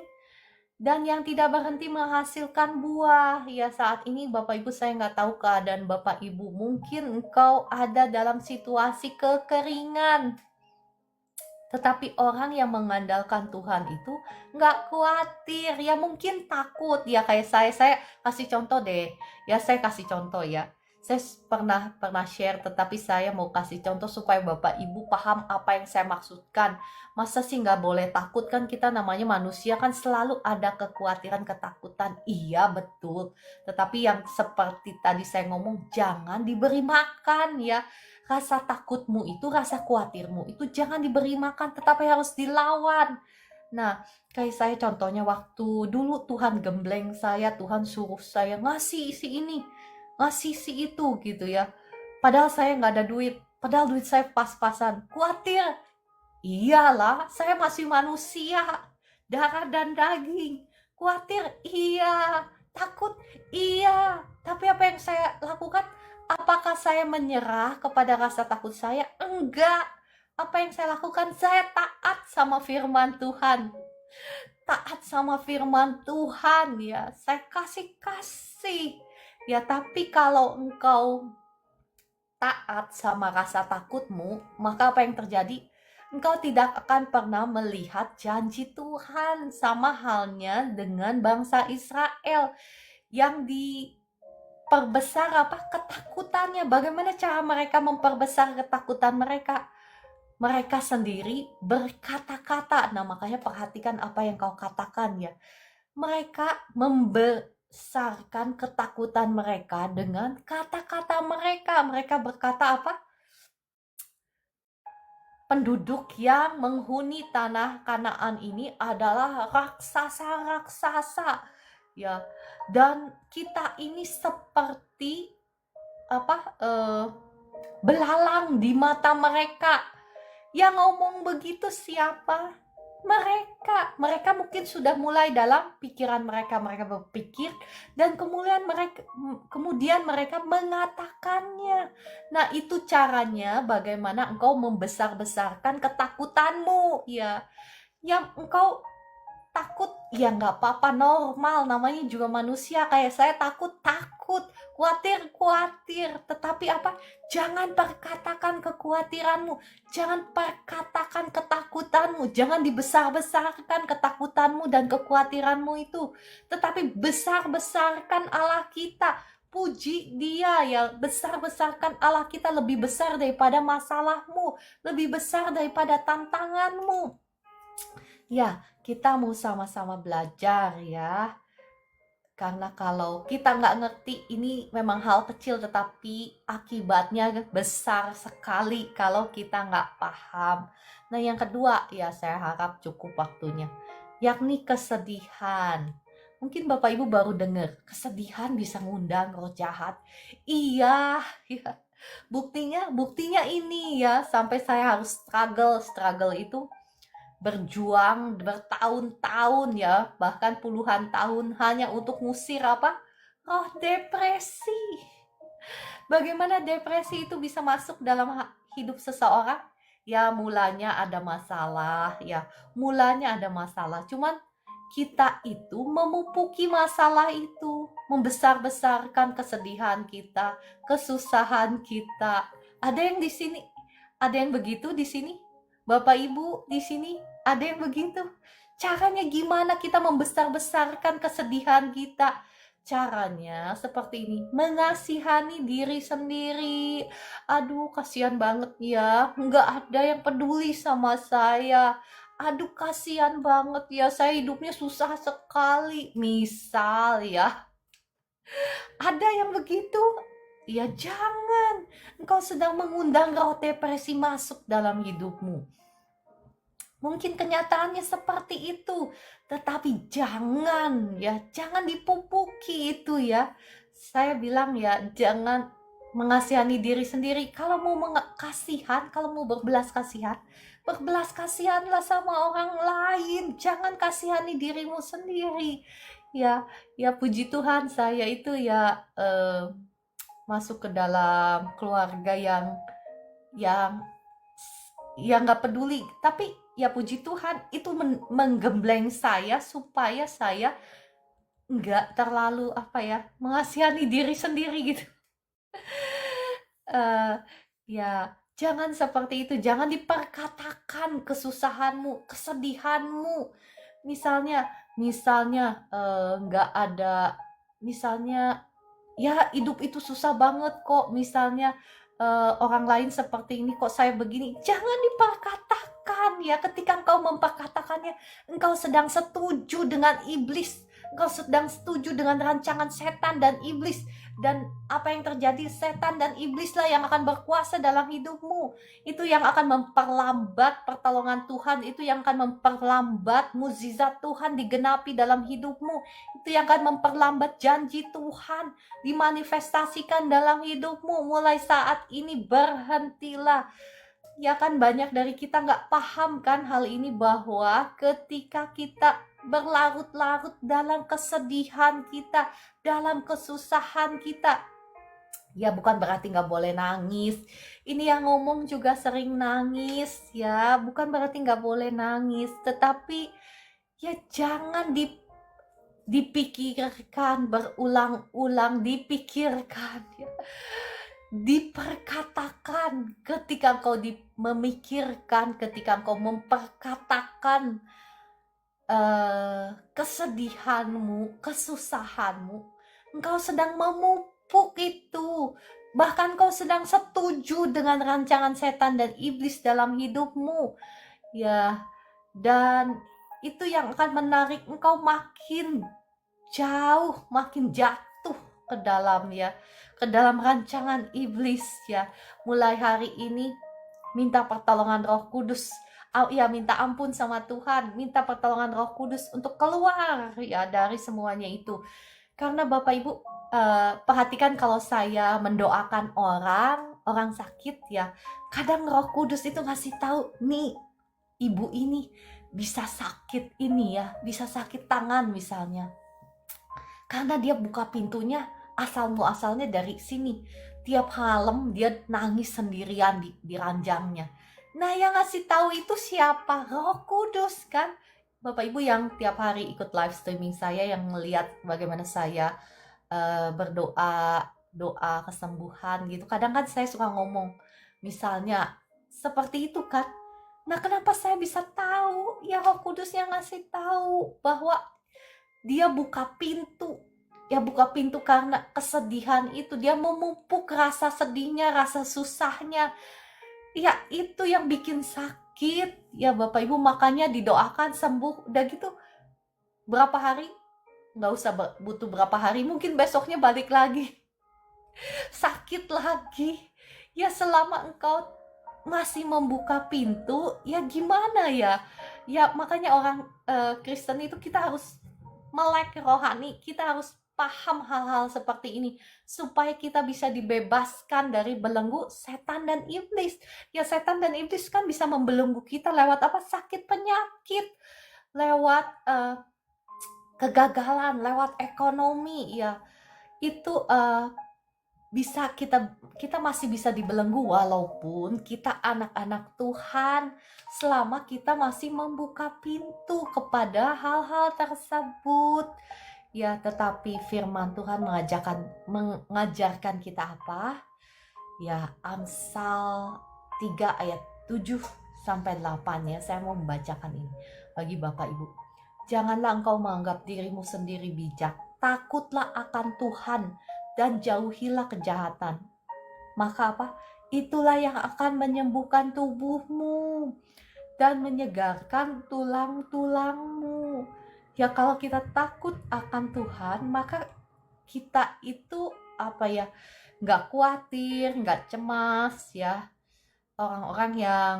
dan yang tidak berhenti menghasilkan buah. Ya saat ini Bapak Ibu, saya nggak tahu keadaan Bapak Ibu, mungkin engkau ada dalam situasi kekeringan. Tetapi orang yang mengandalkan Tuhan itu nggak khawatir, ya mungkin takut, ya kayak saya kasih contoh deh, ya saya kasih contoh ya. Saya pernah share, tetapi saya mau kasih contoh supaya Bapak Ibu paham apa yang saya maksudkan. Masa sih nggak boleh takut? Kan kita namanya manusia, kan selalu ada kekhawatiran, ketakutan. Iya betul, tetapi yang seperti tadi saya ngomong, jangan diberi makan ya. Rasa takutmu itu, rasa khawatirmu itu jangan diberi makan, tetapi harus dilawan. Nah, kayak saya contohnya waktu dulu Tuhan gembleng saya, Tuhan suruh saya ngasih si ini, ngasih si itu gitu ya. Padahal saya nggak ada duit, padahal duit saya pas-pasan. Khawatir, iyalah, saya masih manusia, darah dan daging. Khawatir, iya. Takut, iya. Tapi apa yang saya lakukan? Apakah saya menyerah kepada rasa takut saya? Enggak. Apa yang saya lakukan? Saya taat sama firman Tuhan. Taat sama firman Tuhan ya. Saya kasih. Ya, tapi kalau engkau taat sama rasa takutmu, maka apa yang terjadi? Engkau tidak akan pernah melihat janji Tuhan, sama halnya dengan bangsa Israel yang diperbesar ketakutannya. Bagaimana cara mereka memperbesar ketakutan mereka? Mereka sendiri berkata-kata. Nah, makanya perhatikan apa yang kau katakan ya. Mereka membesarkan ketakutan mereka dengan kata-kata mereka. Mereka berkata apa? Penduduk yang menghuni tanah Kanaan ini adalah raksasa-raksasa. Ya, dan kita ini seperti belalang di mata mereka. Yang ngomong begitu siapa? Mereka mungkin sudah mulai dalam pikiran mereka berpikir, dan kemudian mereka mengatakannya. Nah, itu caranya bagaimana engkau membesar-besarkan ketakutanmu ya. Yang engkau takut ya nggak apa-apa, normal, namanya juga manusia. Kayak saya takut, khawatir, tetapi jangan perkatakan kekhawatiranmu, jangan perkatakan ketakutanmu, jangan dibesar-besarkan ketakutanmu dan kekhawatiranmu itu, tetapi besar-besarkan Allah kita. Puji dia ya, besar-besarkan Allah kita, lebih besar daripada masalahmu, lebih besar daripada tantanganmu. Ya, kita mau sama-sama belajar ya. Karena kalau kita nggak ngerti, ini memang hal kecil, tetapi akibatnya besar sekali kalau kita nggak paham. Nah, yang kedua ya, saya harap cukup waktunya, yakni kesedihan. Mungkin Bapak Ibu baru dengar, kesedihan bisa ngundang roh jahat. Iya, ya. Buktinya ini ya, sampai saya harus struggle itu, berjuang bertahun-tahun ya, bahkan puluhan tahun hanya untuk ngusir roh depresi. Bagaimana depresi itu bisa masuk dalam hidup seseorang? Ya, mulanya ada masalah ya, cuman kita itu memupuki masalah itu, membesar-besarkan kesedihan kita, kesusahan kita. Ada yang di sini, ada yang begitu di sini? Bapak Ibu di sini ada yang begitu? Caranya gimana kita membesar-besarkan kesedihan kita? Caranya seperti ini, mengasihani diri sendiri. Aduh, kasihan banget ya, nggak ada yang peduli sama saya. Aduh, kasihan banget ya, saya hidupnya susah sekali. Misal ya, ada yang begitu? Ya jangan, engkau sedang mengundang roh depresi masuk dalam hidupmu. Mungkin kenyataannya seperti itu, tetapi jangan dipupuki itu ya. Saya bilang ya, jangan mengasihani diri sendiri. Kalau mau kalau mau berbelas kasihanlah sama orang lain. Jangan kasihani dirimu sendiri. Ya, ya puji Tuhan, saya itu ya masuk ke dalam keluarga yang nggak peduli, tapi ya puji Tuhan itu menggembleng saya supaya saya nggak terlalu mengasihani diri sendiri gitu. Ya jangan seperti itu, jangan diperkatakan kesusahanmu, kesedihanmu. Misalnya nggak ada, misalnya ya hidup itu susah banget kok, misalnya orang lain seperti ini kok saya begini. Jangan diperkatakan ya. Ketika engkau memperkatakannya, engkau sedang setuju dengan iblis, Engkau sedang setuju dengan rancangan setan dan iblis. Dan apa yang terjadi, setan dan iblislah yang akan berkuasa dalam hidupmu. Itu yang akan memperlambat pertolongan Tuhan. Itu yang akan memperlambat mukjizat Tuhan digenapi dalam hidupmu. Itu yang akan memperlambat janji Tuhan dimanifestasikan dalam hidupmu. Mulai saat ini berhentilah. Ya kan, banyak dari kita nggak paham kan hal ini, bahwa ketika kita berlarut-larut dalam kesedihan kita, dalam kesusahan kita, ya bukan berarti nggak boleh nangis. Ini yang ngomong juga sering nangis ya, bukan berarti nggak boleh nangis, tetapi ya jangan dipikirkan berulang-ulang, dipikirkan ya, diperkatakan. Ketika engkau memikirkan, ketika engkau memperkatakan kesedihanmu, kesusahanmu, engkau sedang memupuk itu. Bahkan kau sedang setuju dengan rancangan setan dan iblis dalam hidupmu. Ya, dan itu yang akan menarik engkau makin jauh, makin jatuh ke dalam ya, ke dalam rancangan iblis ya. Mulai hari ini minta pertolongan Roh Kudus. Ya, minta ampun sama Tuhan, minta pertolongan Roh Kudus untuk keluar ya dari semuanya itu. Karena Bapak Ibu, perhatikan kalau saya mendoakan orang sakit ya, kadang Roh Kudus itu ngasih tahu, nih ibu ini bisa sakit ini ya, bisa sakit tangan misalnya. Karena dia buka pintunya asal-muasalnya dari sini. Tiap malam dia nangis sendirian di ranjangnya. Nah, yang ngasih tahu itu siapa? Roh Kudus kan? Bapak Ibu yang tiap hari ikut live streaming saya, yang melihat bagaimana saya berdoa, doa kesembuhan gitu. Kadang kan saya suka ngomong, misalnya seperti itu kan. Nah, kenapa saya bisa tahu? Ya Roh Kudus yang ngasih tahu bahwa dia buka pintu. Ya buka pintu karena kesedihan itu. Dia memupuk rasa sedihnya, rasa susahnya. Ya itu yang bikin sakit. Ya Bapak Ibu, makanya didoakan sembuh. Udah gitu berapa hari? Nggak usah butuh berapa hari. Mungkin besoknya balik lagi. Sakit lagi. Ya selama engkau masih membuka pintu, ya gimana ya? Ya makanya orang Kristen itu kita harus melek rohani, kita harus paham hal-hal seperti ini supaya kita bisa dibebaskan dari belenggu setan dan iblis. Ya setan dan iblis kan bisa membelenggu kita lewat apa? Sakit, penyakit, lewat kegagalan, lewat ekonomi ya. Itu bisa kita masih bisa dibelenggu walaupun kita anak-anak Tuhan, selama kita masih membuka pintu kepada hal-hal tersebut ya. Tetapi firman Tuhan mengajarkan kita apa ya? Amsal 3 ayat 7 sampai 8 ya. Saya mau membacakan ini bagi Bapak Ibu. Janganlah engkau menganggap dirimu sendiri bijak, takutlah akan Tuhan dan jauhilah kejahatan. Maka apa? Itulah yang akan menyembuhkan tubuhmu dan menyegarkan tulang-tulangmu. Ya kalau kita takut akan Tuhan, maka kita itu apa ya? Nggak khawatir, nggak cemas ya. Orang-orang yang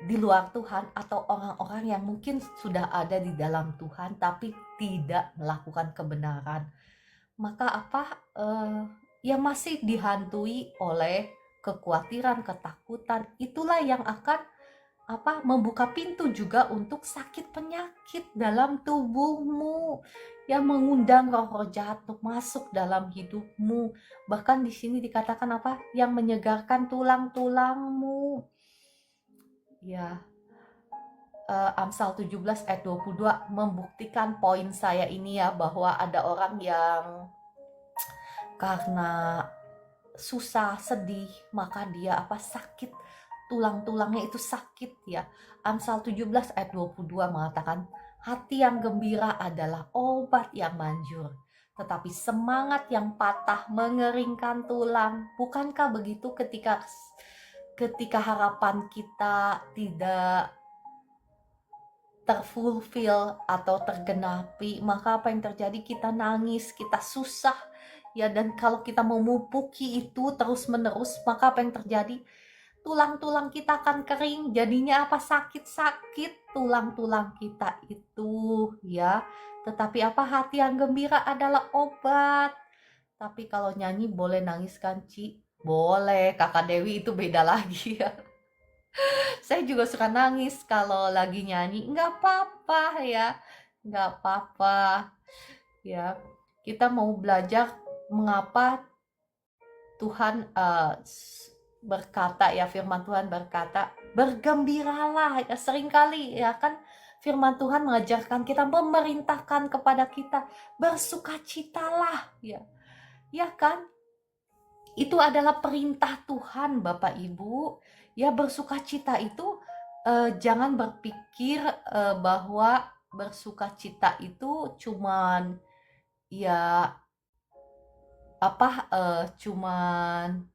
di luar Tuhan atau orang-orang yang mungkin sudah ada di dalam Tuhan tapi tidak melakukan kebenaran, maka apa yang masih dihantui oleh kekhawatiran, ketakutan, itulah yang akan membuka pintu juga untuk sakit penyakit dalam tubuhmu, yang mengundang roh-roh jahat untuk masuk dalam hidupmu. Bahkan di sini dikatakan apa? Yang menyegarkan tulang-tulangmu. Ya, Amsal 17 ayat 22 membuktikan poin saya ini ya, bahwa ada orang yang karena susah, sedih, maka dia sakit, tulang-tulangnya itu sakit ya. Amsal 17 ayat 22 mengatakan, hati yang gembira adalah obat yang manjur, tetapi semangat yang patah mengeringkan tulang. Bukankah begitu ketika harapan kita terfulfill atau tergenapi, maka apa yang terjadi? Kita nangis, kita susah ya, dan kalau kita memupuki itu terus-menerus, maka apa yang terjadi? Tulang-tulang kita akan kering, jadinya apa? Sakit-sakit tulang-tulang kita itu ya. Tetapi apa? Hati yang gembira adalah obat. Tapi kalau nyanyi boleh nangis kan, Ci? Boleh, Kakak Dewi itu beda lagi ya. Saya juga suka nangis kalau lagi nyanyi, nggak apa-apa ya, nggak apa-apa ya. Kita mau belajar mengapa Tuhan berkata ya, firman Tuhan berkata, bergembiralah ya, seringkali ya kan firman Tuhan mengajarkan kita, memerintahkan kepada kita, bersukacitalah ya. Ya kan? Itu adalah perintah Tuhan, Bapak Ibu. Ya, bersukacita itu jangan berpikir bahwa bersukacita itu cuman ya cuman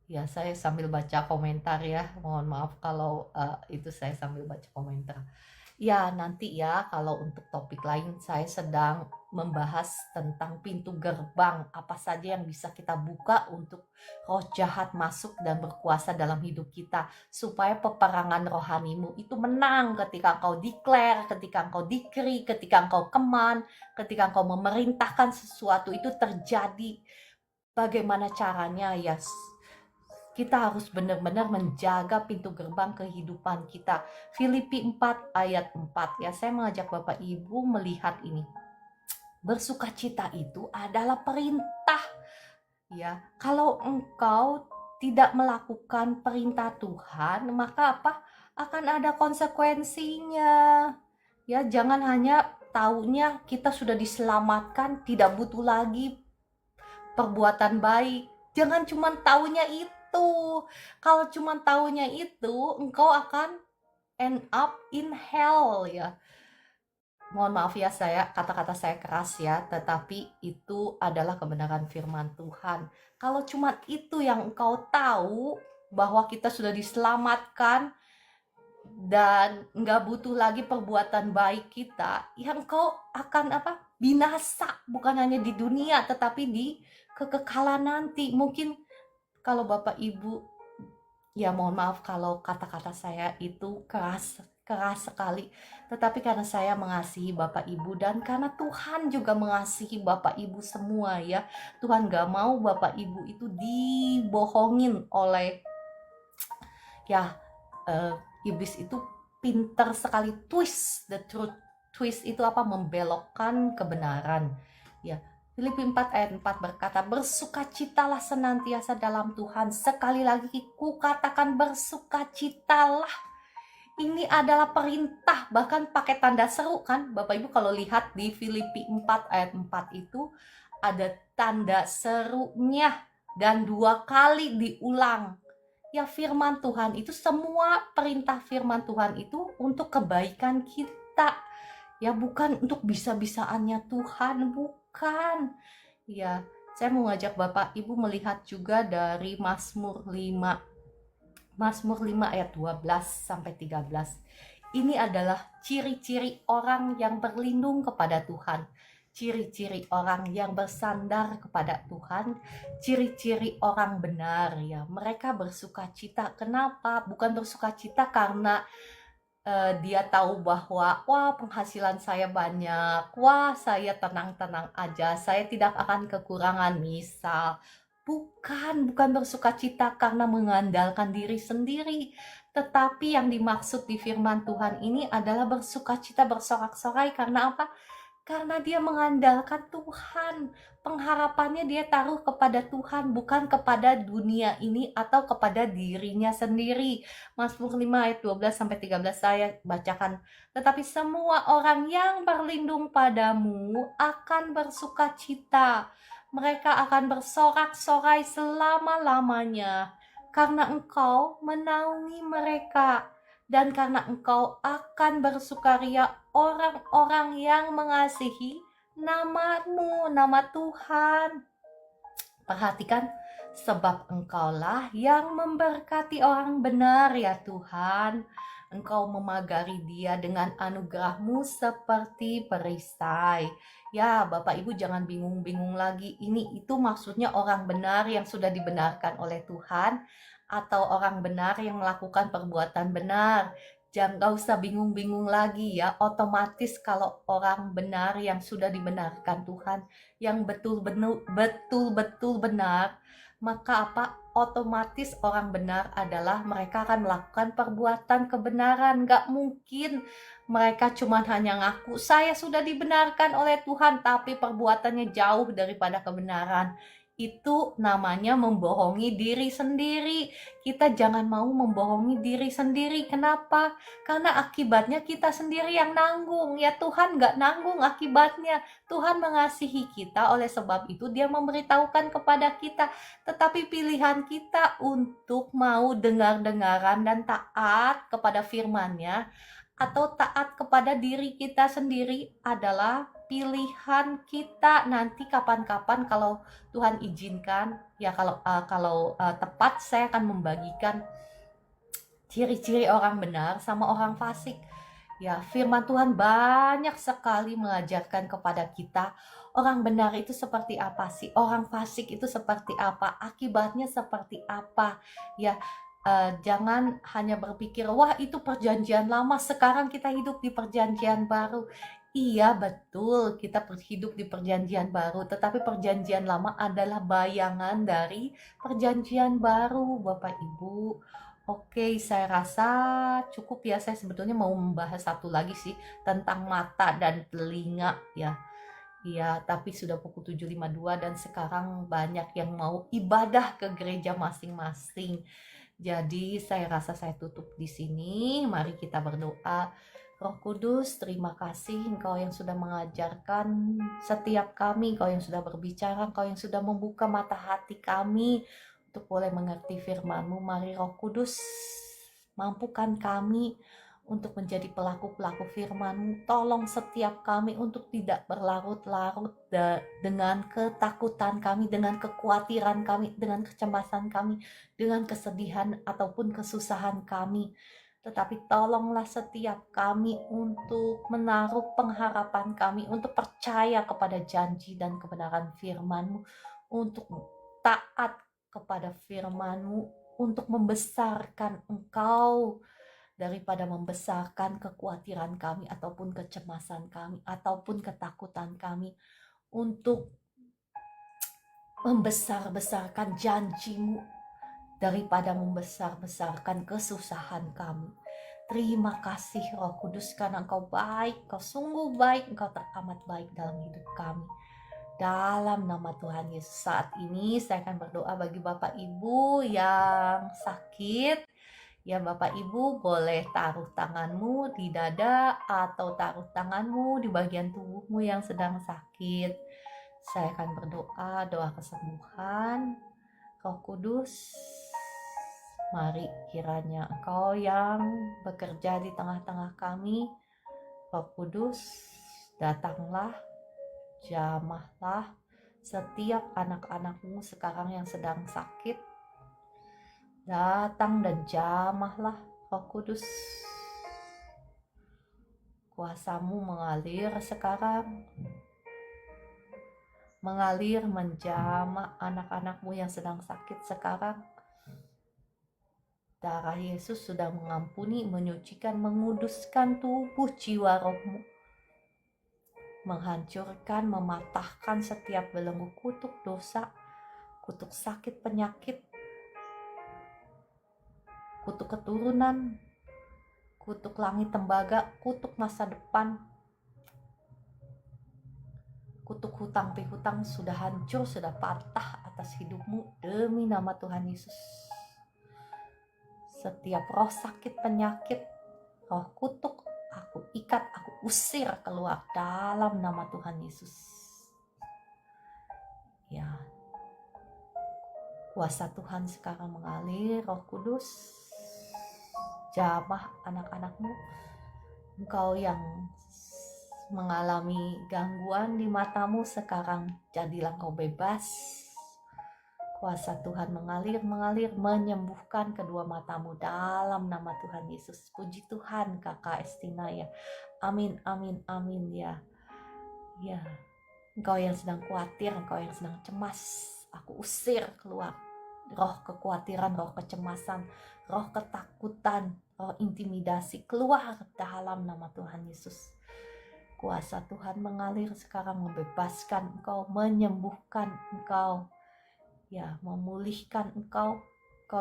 ya, saya sambil baca komentar ya. Mohon maaf kalau itu saya sambil baca komentar. Ya, nanti ya kalau untuk topik lain saya sedang membahas tentang pintu gerbang, apa saja yang bisa kita buka untuk roh jahat masuk dan berkuasa dalam hidup kita, supaya peperangan rohanimu itu menang ketika engkau declare, ketika engkau decree, ketika engkau command, ketika engkau memerintahkan sesuatu itu terjadi. Bagaimana caranya? Ya, kita harus benar-benar menjaga pintu gerbang kehidupan kita. Filipi 4 ayat 4 ya, saya mengajak Bapak Ibu melihat ini. Bersukacita itu adalah perintah ya. Kalau engkau tidak melakukan perintah Tuhan, maka apa? Akan ada konsekuensinya. Ya, jangan hanya taunya kita sudah diselamatkan, tidak butuh lagi perbuatan baik. Jangan cuma taunya itu. Kalau cuma taunya itu, engkau akan end up in hell ya. Mohon maaf ya, kata-kata saya keras ya, tetapi itu adalah kebenaran firman Tuhan. Kalau cuma itu yang engkau tahu, bahwa kita sudah diselamatkan dan nggak butuh lagi perbuatan baik kita, ya engkau akan binasa, bukan hanya di dunia tetapi di kekekalan nanti. Mungkin kalau Bapak Ibu, ya mohon maaf kalau kata-kata saya itu keras sekali, tetapi karena saya mengasihi Bapak Ibu dan karena Tuhan juga mengasihi Bapak Ibu semua ya. Tuhan gak mau Bapak Ibu itu dibohongin oleh ya, iblis itu pinter sekali twist the truth. Twist itu membelokkan kebenaran ya. Filipi 4 ayat 4 berkata, bersukacitalah senantiasa dalam Tuhan. Sekali lagi kukatakan, bersukacitalah. Ini adalah perintah, bahkan pakai tanda seru kan. Bapak Ibu kalau lihat di Filipi 4 ayat 4 itu ada tanda serunya dan 2 kali diulang. Ya, firman Tuhan itu, semua perintah firman Tuhan itu untuk kebaikan kita. Ya, bukan untuk bisa-bisaannya Tuhan, bukan. Ya, saya mau ngajak Bapak Ibu melihat juga dari Mazmur 5. Mazmur 5 ayat 12 sampai 13. Ini adalah ciri-ciri orang yang berlindung kepada Tuhan. Ciri-ciri orang yang bersandar kepada Tuhan, ciri-ciri orang benar ya. Mereka bersukacita. Kenapa? Bukan bersukacita karena dia tahu bahwa wah, penghasilan saya banyak, wah, saya tenang-tenang aja, saya tidak akan kekurangan misal. Bukan bersukacita karena mengandalkan diri sendiri, tetapi yang dimaksud di firman Tuhan ini adalah bersukacita, bersorak-sorai karena apa? Karena dia mengandalkan Tuhan. Pengharapannya dia taruh kepada Tuhan, bukan kepada dunia ini atau kepada dirinya sendiri. Mazmur 5 ayat 12 sampai 13 saya bacakan. Tetapi semua orang yang berlindung padamu akan bersukacita. Mereka akan bersorak-sorai selama-lamanya, karena engkau menaungi mereka. Dan karena engkau akan bersukaria orang-orang yang mengasihi namamu, nama Tuhan. Perhatikan, sebab engkaulah yang memberkati orang benar ya Tuhan. Engkau memagari dia dengan anugerah-Mu seperti perisai. Ya, Bapak Ibu jangan bingung-bingung lagi. Ini itu maksudnya orang benar yang sudah dibenarkan oleh Tuhan atau orang benar yang melakukan perbuatan benar. Jangan gak usah bingung-bingung lagi ya. Otomatis kalau orang benar yang sudah dibenarkan Tuhan, yang betul-betul benar, maka apa? Otomatis orang benar adalah mereka akan melakukan perbuatan kebenaran. Gak mungkin mereka cuma hanya ngaku saya sudah dibenarkan oleh Tuhan, tapi perbuatannya jauh daripada kebenaran. Itu namanya membohongi diri sendiri. Kita jangan mau membohongi diri sendiri. Kenapa? Karena akibatnya kita sendiri yang nanggung. Ya Tuhan gak nanggung akibatnya. Tuhan mengasihi kita, oleh sebab itu dia memberitahukan kepada kita. Tetapi pilihan kita untuk mau dengar-dengaran dan taat kepada firman-Nya atau taat kepada diri kita sendiri adalah pilihan kita. Nanti kapan-kapan kalau Tuhan izinkan ya, kalau tepat, saya akan membagikan ciri-ciri orang benar sama orang fasik. Ya, firman Tuhan banyak sekali mengajarkan kepada kita orang benar itu seperti apa sih, orang fasik itu seperti apa, akibatnya seperti apa. Ya, jangan hanya berpikir wah itu perjanjian lama, sekarang kita hidup di perjanjian baru. Iya betul, kita hidup di perjanjian baru, tetapi perjanjian lama adalah bayangan dari perjanjian baru, Bapak Ibu. Oke, saya rasa cukup ya. Saya sebetulnya mau membahas satu lagi sih tentang mata dan telinga ya. Iya, tapi sudah pukul 7.52 dan sekarang banyak yang mau ibadah ke gereja masing-masing. Jadi saya rasa saya tutup di sini. Mari kita berdoa. Roh Kudus, terima kasih Engkau yang sudah mengajarkan setiap kami, Engkau yang sudah berbicara, Engkau yang sudah membuka mata hati kami untuk boleh mengerti firman-Mu. Mari Roh Kudus, mampukan kami untuk menjadi pelaku-pelaku firman-Mu. Tolong setiap kami untuk tidak berlarut-larut dengan ketakutan kami, dengan kekhawatiran kami, dengan kecemasan kami, dengan kesedihan ataupun kesusahan kami. Tetapi tolonglah setiap kami untuk menaruh pengharapan kami, untuk percaya kepada janji dan kebenaran firman-Mu, untuk taat kepada firman-Mu, untuk membesarkan Engkau daripada membesarkan kekhawatiran kami ataupun kecemasan kami ataupun ketakutan kami, untuk membesar-besarkan janji-Mu daripada membesar-besarkan kesusahan kami. Terima kasih Roh Kudus, karena Engkau baik, Engkau sungguh baik, Engkau teramat baik dalam hidup kami. Dalam nama Tuhan Yesus, saat ini saya akan berdoa bagi Bapak Ibu yang sakit. Ya Bapak Ibu boleh taruh tanganmu di dada atau taruh tanganmu di bagian tubuhmu yang sedang sakit. Saya akan berdoa, doa kesembuhan. Roh Kudus, mari kiranya Engkau yang bekerja di tengah-tengah kami. Roh Kudus, datanglah, jamahlah setiap anak-anak-Mu sekarang yang sedang sakit. Datang dan jamahlah Roh Kudus. Kuasa-Mu mengalir sekarang, mengalir menjamah anak-anak-Mu yang sedang sakit sekarang. Darah Yesus sudah mengampuni, menyucikan, menguduskan tubuh, jiwa, rohmu, menghancurkan, mematahkan setiap belenggu kutuk dosa, kutuk sakit penyakit, kutuk keturunan, kutuk langit tembaga, kutuk masa depan, kutuk hutang pihutang sudah hancur, sudah patah atas hidupmu demi nama Tuhan Yesus. Setiap roh sakit penyakit, roh kutuk, aku ikat, aku usir keluar dalam nama Tuhan Yesus. Ya, kuasa Tuhan sekarang mengalir. Roh Kudus, jamah anak-anak-Mu. Engkau yang mengalami gangguan di matamu sekarang, jadilah engkau bebas. Kuasa Tuhan mengalir, menyembuhkan kedua matamu dalam nama Tuhan Yesus. Puji Tuhan Kakak Estina ya. Amin, amin, amin ya. Ya, engkau yang sedang khawatir, engkau yang sedang cemas, aku usir keluar. Roh kekhawatiran, roh kecemasan, roh ketakutan, roh intimidasi, keluar dalam nama Tuhan Yesus. Kuasa Tuhan mengalir sekarang, membebaskan engkau, menyembuhkan engkau, ya, memulihkan engkau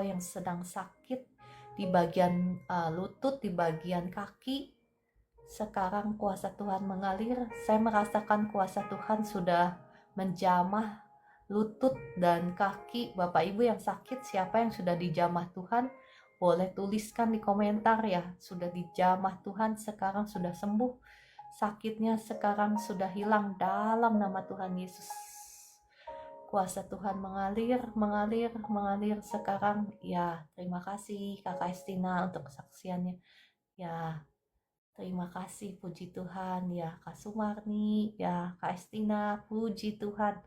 yang sedang sakit di bagian lutut, di bagian kaki. Sekarang kuasa Tuhan mengalir. Saya merasakan kuasa Tuhan sudah menjamah lutut dan kaki. Bapak Ibu yang sakit, siapa yang sudah dijamah Tuhan, boleh tuliskan di komentar ya. Sudah dijamah Tuhan, sekarang sudah sembuh. Sakitnya sekarang sudah hilang dalam nama Tuhan Yesus. Kuasa Tuhan mengalir sekarang. Ya, terima kasih Kakak Estina untuk kesaksiannya. Ya, terima kasih, puji Tuhan ya. Kak Sumarni, ya Kak Estina, puji Tuhan.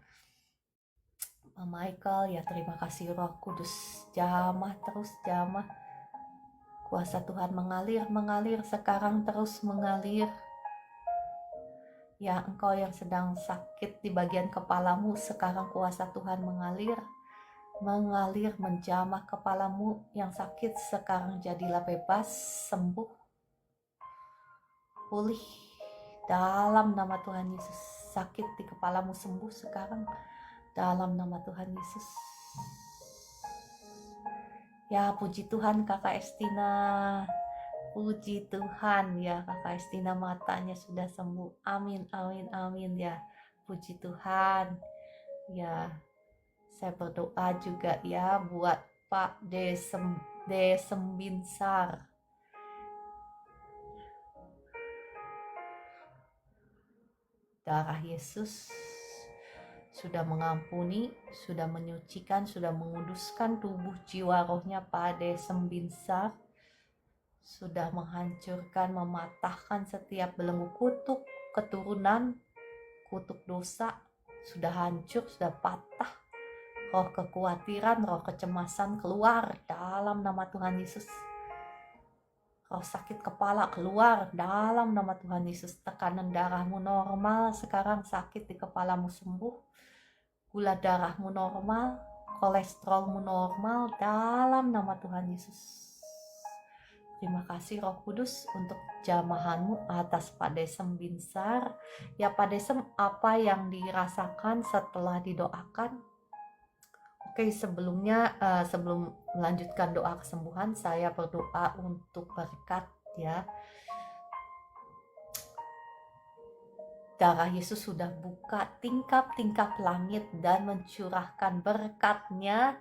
Michael, ya terima kasih Roh Kudus. Jamah terus, jamah. Kuasa Tuhan mengalir sekarang, terus mengalir. Ya, engkau yang sedang sakit di bagian kepalamu, sekarang kuasa Tuhan mengalir, menjamah kepalamu yang sakit, sekarang jadilah bebas, sembuh, pulih dalam nama Tuhan Yesus. Sakit di kepalamu sembuh sekarang dalam nama Tuhan Yesus. Ya, puji Tuhan Kakak Estina, puji Tuhan ya, Kakak Estina matanya sudah sembuh. Amin, amin, amin ya. Puji Tuhan ya. Saya berdoa juga ya buat Pak Desembinsar. Darah Yesus sudah mengampuni, sudah menyucikan, sudah menguduskan tubuh jiwa rohnya Pak Desembinsar. Sudah menghancurkan, mematahkan setiap belenggu kutuk keturunan, kutuk dosa. Sudah hancur, sudah patah. Roh kekhawatiran, roh kecemasan keluar dalam nama Tuhan Yesus. Roh sakit kepala keluar dalam nama Tuhan Yesus. Tekanan darahmu normal, sekarang sakit di kepalamu sembuh. Gula darahmu normal, kolesterolmu normal dalam nama Tuhan Yesus. Terima kasih Roh Kudus untuk jamahanmu atas Pak Desem Binsar. Ya Pak Desem, apa yang dirasakan setelah didoakan? Oke, sebelumnya sebelum melanjutkan doa kesembuhan, saya berdoa untuk berkat ya. Darah Yesus sudah buka tingkap-tingkap langit dan mencurahkan berkat-Nya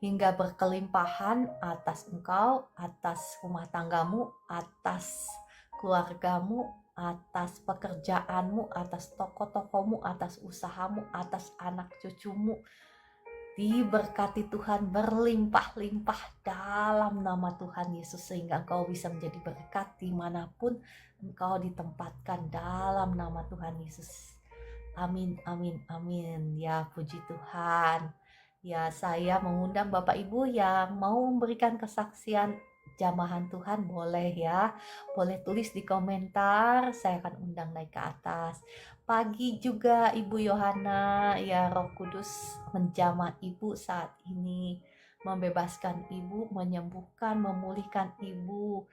hingga berkelimpahan atas engkau, atas rumah tanggamu, atas keluargamu, atas pekerjaanmu, atas toko-tokomu, atas usahamu, atas anak cucumu. Diberkati Tuhan berlimpah-limpah dalam nama Tuhan Yesus, sehingga engkau bisa menjadi berkat dimanapun engkau ditempatkan dalam nama Tuhan Yesus. Amin, amin, amin. Ya, puji Tuhan. Ya, saya mengundang Bapak Ibu yang mau memberikan kesaksian jamahan Tuhan, boleh ya. Boleh tulis di komentar, saya akan undang naik ke atas. Pagi juga Ibu Yohana, ya Roh Kudus menjamah Ibu saat ini, membebaskan Ibu, menyembuhkan, memulihkan Ibu.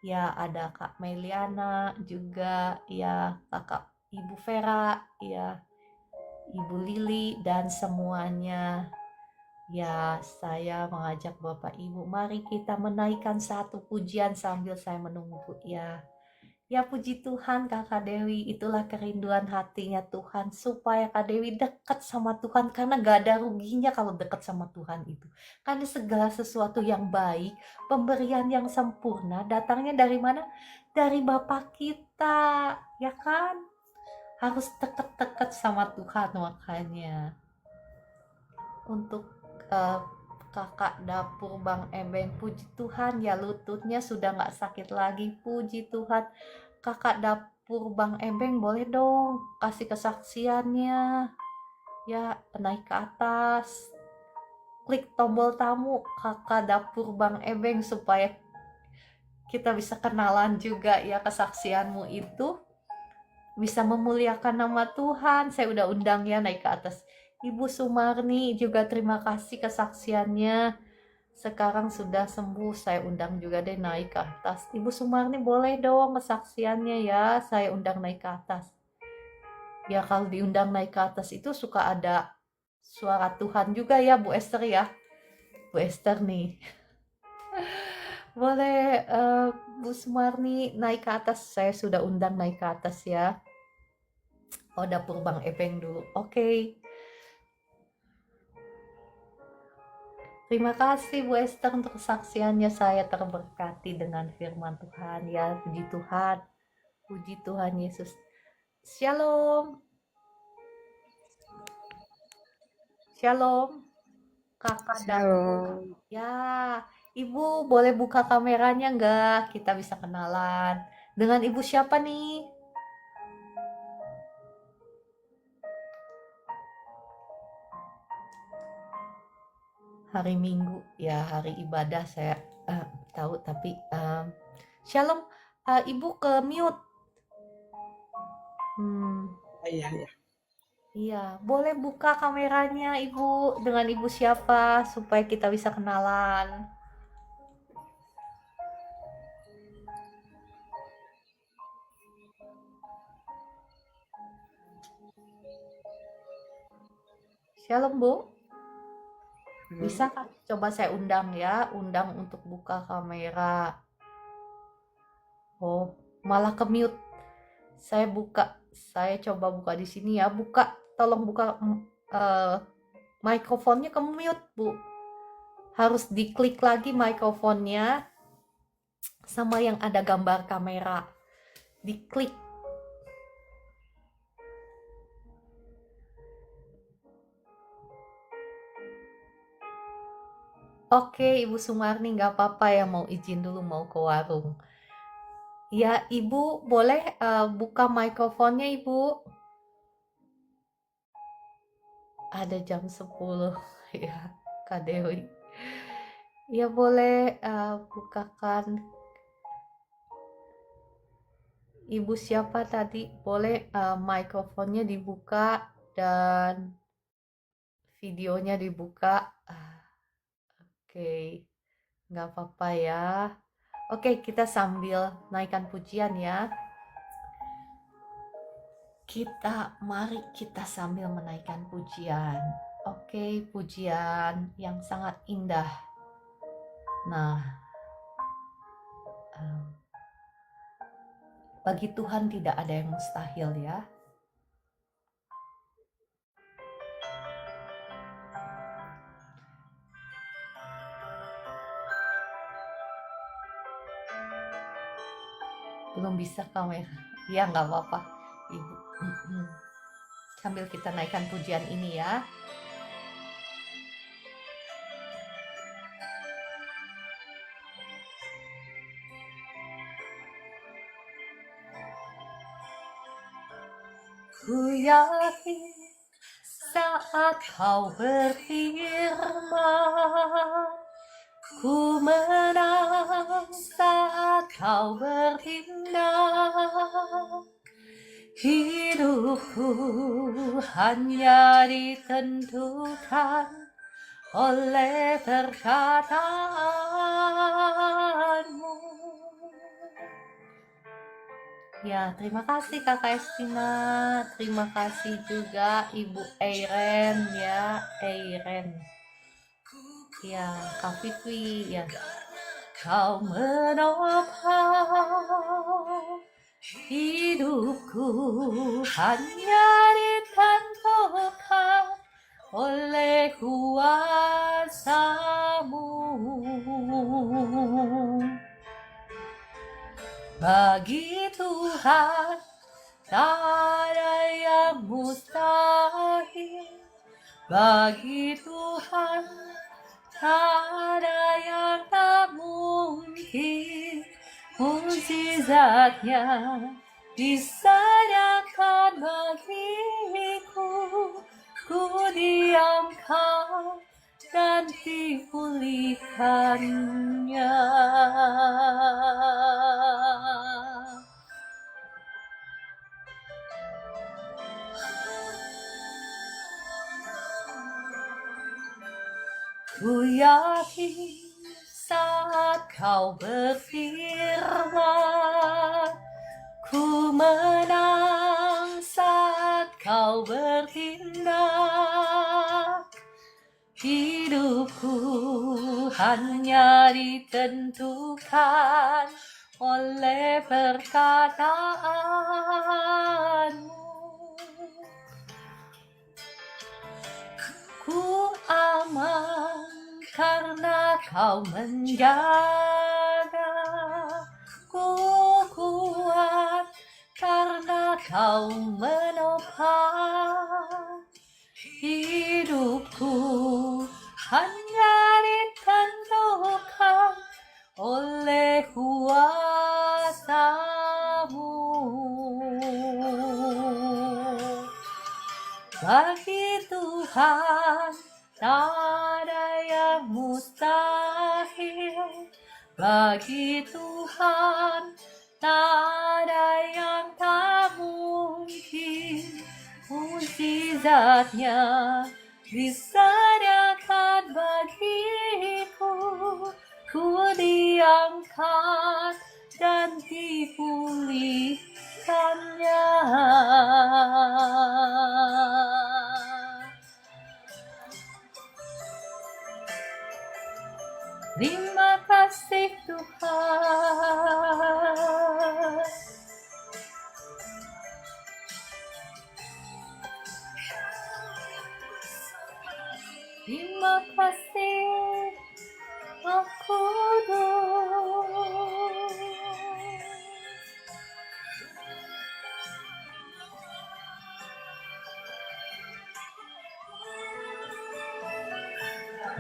Ya, ada Kak Meliana juga, ya Kakak Ibu Vera, ya Ibu Lili dan semuanya. Ya, saya mengajak Bapak Ibu, mari kita menaikkan satu pujian sambil saya menunggu ya. Ya, puji Tuhan Kakak Dewi, itulah kerinduan hatinya Tuhan, supaya Kak Dewi dekat sama Tuhan, karena gak ada ruginya kalau dekat sama Tuhan itu. Karena segala sesuatu yang baik, pemberian yang sempurna, datangnya dari mana? Dari Bapa kita, ya kan? Harus dekat-dekat sama Tuhan, makanya. Untuk kakak dapur Bang Ebeng, puji Tuhan ya, lututnya sudah gak sakit lagi, puji Tuhan. Kakak dapur Bang Ebeng, boleh dong kasih kesaksiannya ya, naik ke atas. klik tombol tamu Kakak Dapur Bang Ebeng supaya kita bisa kenalan juga ya. Kesaksianmu itu bisa memuliakan nama Tuhan. Saya udah undang ya naik ke atas. Ibu Sumarni juga terima kasih kesaksiannya. Sekarang sudah sembuh, saya undang juga deh naik ke atas. Ibu Sumarni boleh dong kesaksiannya ya, saya undang naik ke atas. Ya kalau diundang naik ke atas itu suka ada suara Tuhan juga ya Bu Esther ya. Bu Esther nih. Boleh Bu Sumarni naik ke atas, saya sudah undang naik ke atas ya. Oh dapur Bang Epeng dulu, oke. Terima kasih Bu Esther untuk kesaksiannya, saya terberkati dengan firman Tuhan ya, puji Tuhan. Puji Tuhan Yesus. Shalom. Shalom. Kakak Dapur. Shalom. Ya, Ibu boleh buka kameranya enggak? Kita bisa kenalan. Dengan Ibu siapa nih? Hari Minggu, ya hari ibadah saya tahu tapi Shalom, Ibu ke mute. Iya, iya. Iya, boleh buka kameranya Ibu. Dengan Ibu siapa supaya kita bisa kenalan. Shalom Bu. Bisa kan? Coba saya undang ya, undang untuk buka kamera. Oh, malah ke mute. Saya coba buka di sini ya. Buka, tolong buka mikrofonnya ke mute, Bu. Harus diklik lagi mikrofonnya sama yang ada gambar kamera. Diklik. Oke, Ibu Sumarni nggak apa-apa ya mau izin dulu mau ke warung. Ya, Ibu boleh buka mikrofonnya, Ibu. Ada jam 10 ya, Kak Dewi. Ya boleh bukakan. Ibu siapa tadi? Boleh mikrofonnya dibuka dan videonya dibuka. Oke, nggak apa-apa ya. Oke, kita sambil naikkan pujian ya. Mari kita sambil menaikkan pujian. Oke, pujian yang sangat indah. Nah, bagi Tuhan tidak ada yang mustahil ya. Belum bisa kamera. Ya nggak apa-apa, Ibu. Sambil kita naikkan pujian ini ya. Ku yakin saat kau berfirman, ku menang saat kau bertindak. Hidupku hanya ditentukan oleh perkataanmu. Ya, terima kasih Kakak Estina. Terima kasih juga Ibu Eiren ya, Eiren. Ya, Kak Fitri ya. Kau menopang hidupku hanya ditentukan oleh kuasa-Mu. Bagi Tuhan tak ada yang mustahil. Bagi Tuhan tak ada yang tak mungkin. Mukjizatnya disediakan bagiku. Ku diamkan dan dipulihkannya. Ku yakin saat kau berfirman, ku menang saat kau bertindak. Hidupku hanya ditentukan oleh perkataanmu. Ku aman karena kau menjaga. Ku kuat karena kau menopang. Hidupku hanya ditentukan oleh kuasa-Mu. Bagi Tuhan tak ada yang mustahil. Bagi Tuhan tak ada yang tak mungkin. Mukjizatnya disediakan bagiku. Ku diangkat dan dipulihkannya. Terima kasih Tuhan. Terima kasih Roh Kudus.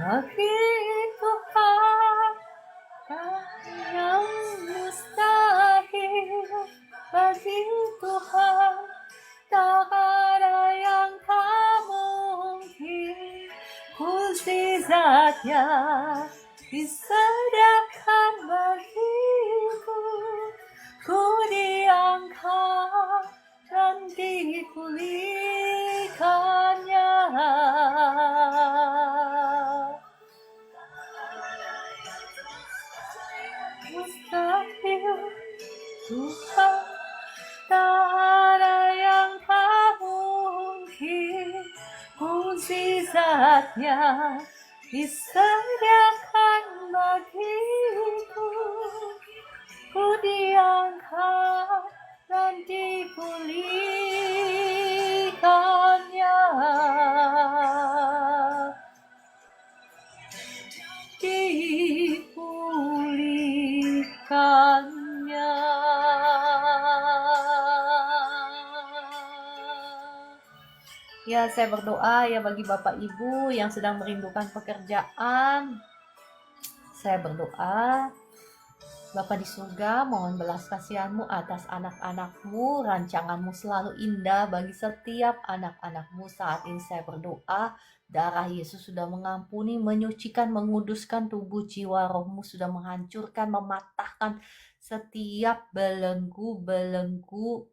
Bagi Tuhan tak yang mustahil. Bagi Tuhan tak ada yang tak mungkin. Mukjizatnya disediakan bagiku. Ku diangkat dan dipulihkannya. Mustahil Tuhan tak ada yang tak mungkin. Mukjizatnya disediakan bagiku. Ku diangkat dan dipulihkannya. Dipulihkannya. Ya, saya berdoa ya bagi Bapak Ibu yang sedang merindukan pekerjaan. Saya berdoa, Bapa di surga, mohon belas kasihan-Mu atas anak-anak-Mu. Rancangan-Mu selalu indah bagi setiap anak-anak-Mu. Saat ini saya berdoa, darah Yesus sudah mengampuni, menyucikan, menguduskan tubuh, jiwa, rohmu, sudah menghancurkan, mematahkan setiap belenggu-belenggu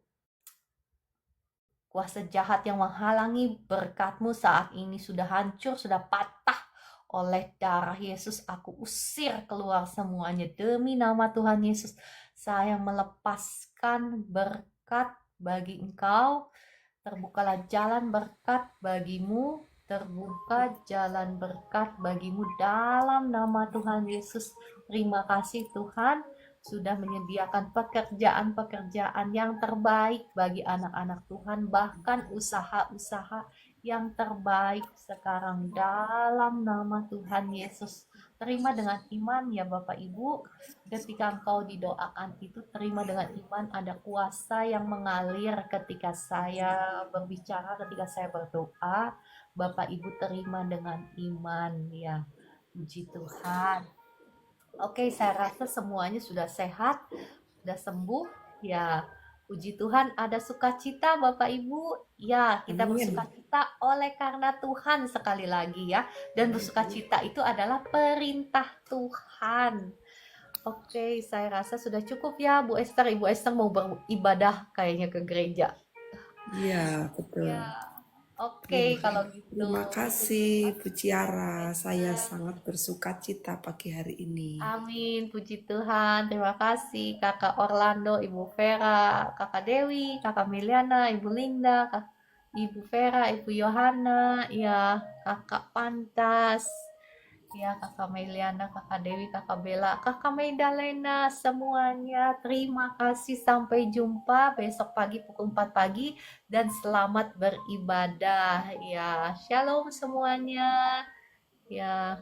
kuasa jahat yang menghalangi berkat-Mu saat ini sudah hancur, sudah patah oleh darah Yesus. Aku usir keluar semuanya demi nama Tuhan Yesus. Saya melepaskan berkat bagi engkau. Terbukalah jalan berkat bagimu. Terbuka jalan berkat bagimu dalam nama Tuhan Yesus. Terima kasih Tuhan sudah menyediakan pekerjaan-pekerjaan yang terbaik bagi anak-anak Tuhan, bahkan usaha-usaha yang terbaik sekarang dalam nama Tuhan Yesus. Terima dengan iman ya Bapak Ibu, ketika engkau didoakan itu terima dengan iman, ada kuasa yang mengalir ketika saya berbicara, ketika saya berdoa. Bapak Ibu terima dengan iman ya, puji Tuhan. Oke, saya rasa semuanya sudah sehat, sudah sembuh ya. Puji Tuhan ada sukacita Bapak Ibu. Ya, kita Amin. bersukacita oleh karena Tuhan sekali lagi ya. Dan bersukacita itu adalah perintah Tuhan. Oke, saya rasa sudah cukup ya Bu Esther. Ibu Esther mau beribadah kayaknya ke gereja. Iya, betul. Ya, oke Terima, kalau gitu. terima kasih, Bu Ciara. Bu Saya Esther. sangat bersuka cita pagi hari ini. Amin, puji Tuhan. Terima kasih Kakak Orlando, Ibu Vera, Kakak Dewi, Kakak Miliana, Ibu Linda, Ibu Vera, Ibu Yohana, ya Kakak Pantas, ya Kakak Meliana, Kakak Dewi, Kakak Bella, Kakak Maidalena, semuanya. Terima kasih. Sampai jumpa besok pagi pukul 4 pagi dan selamat beribadah. Ya, shalom semuanya. Ya.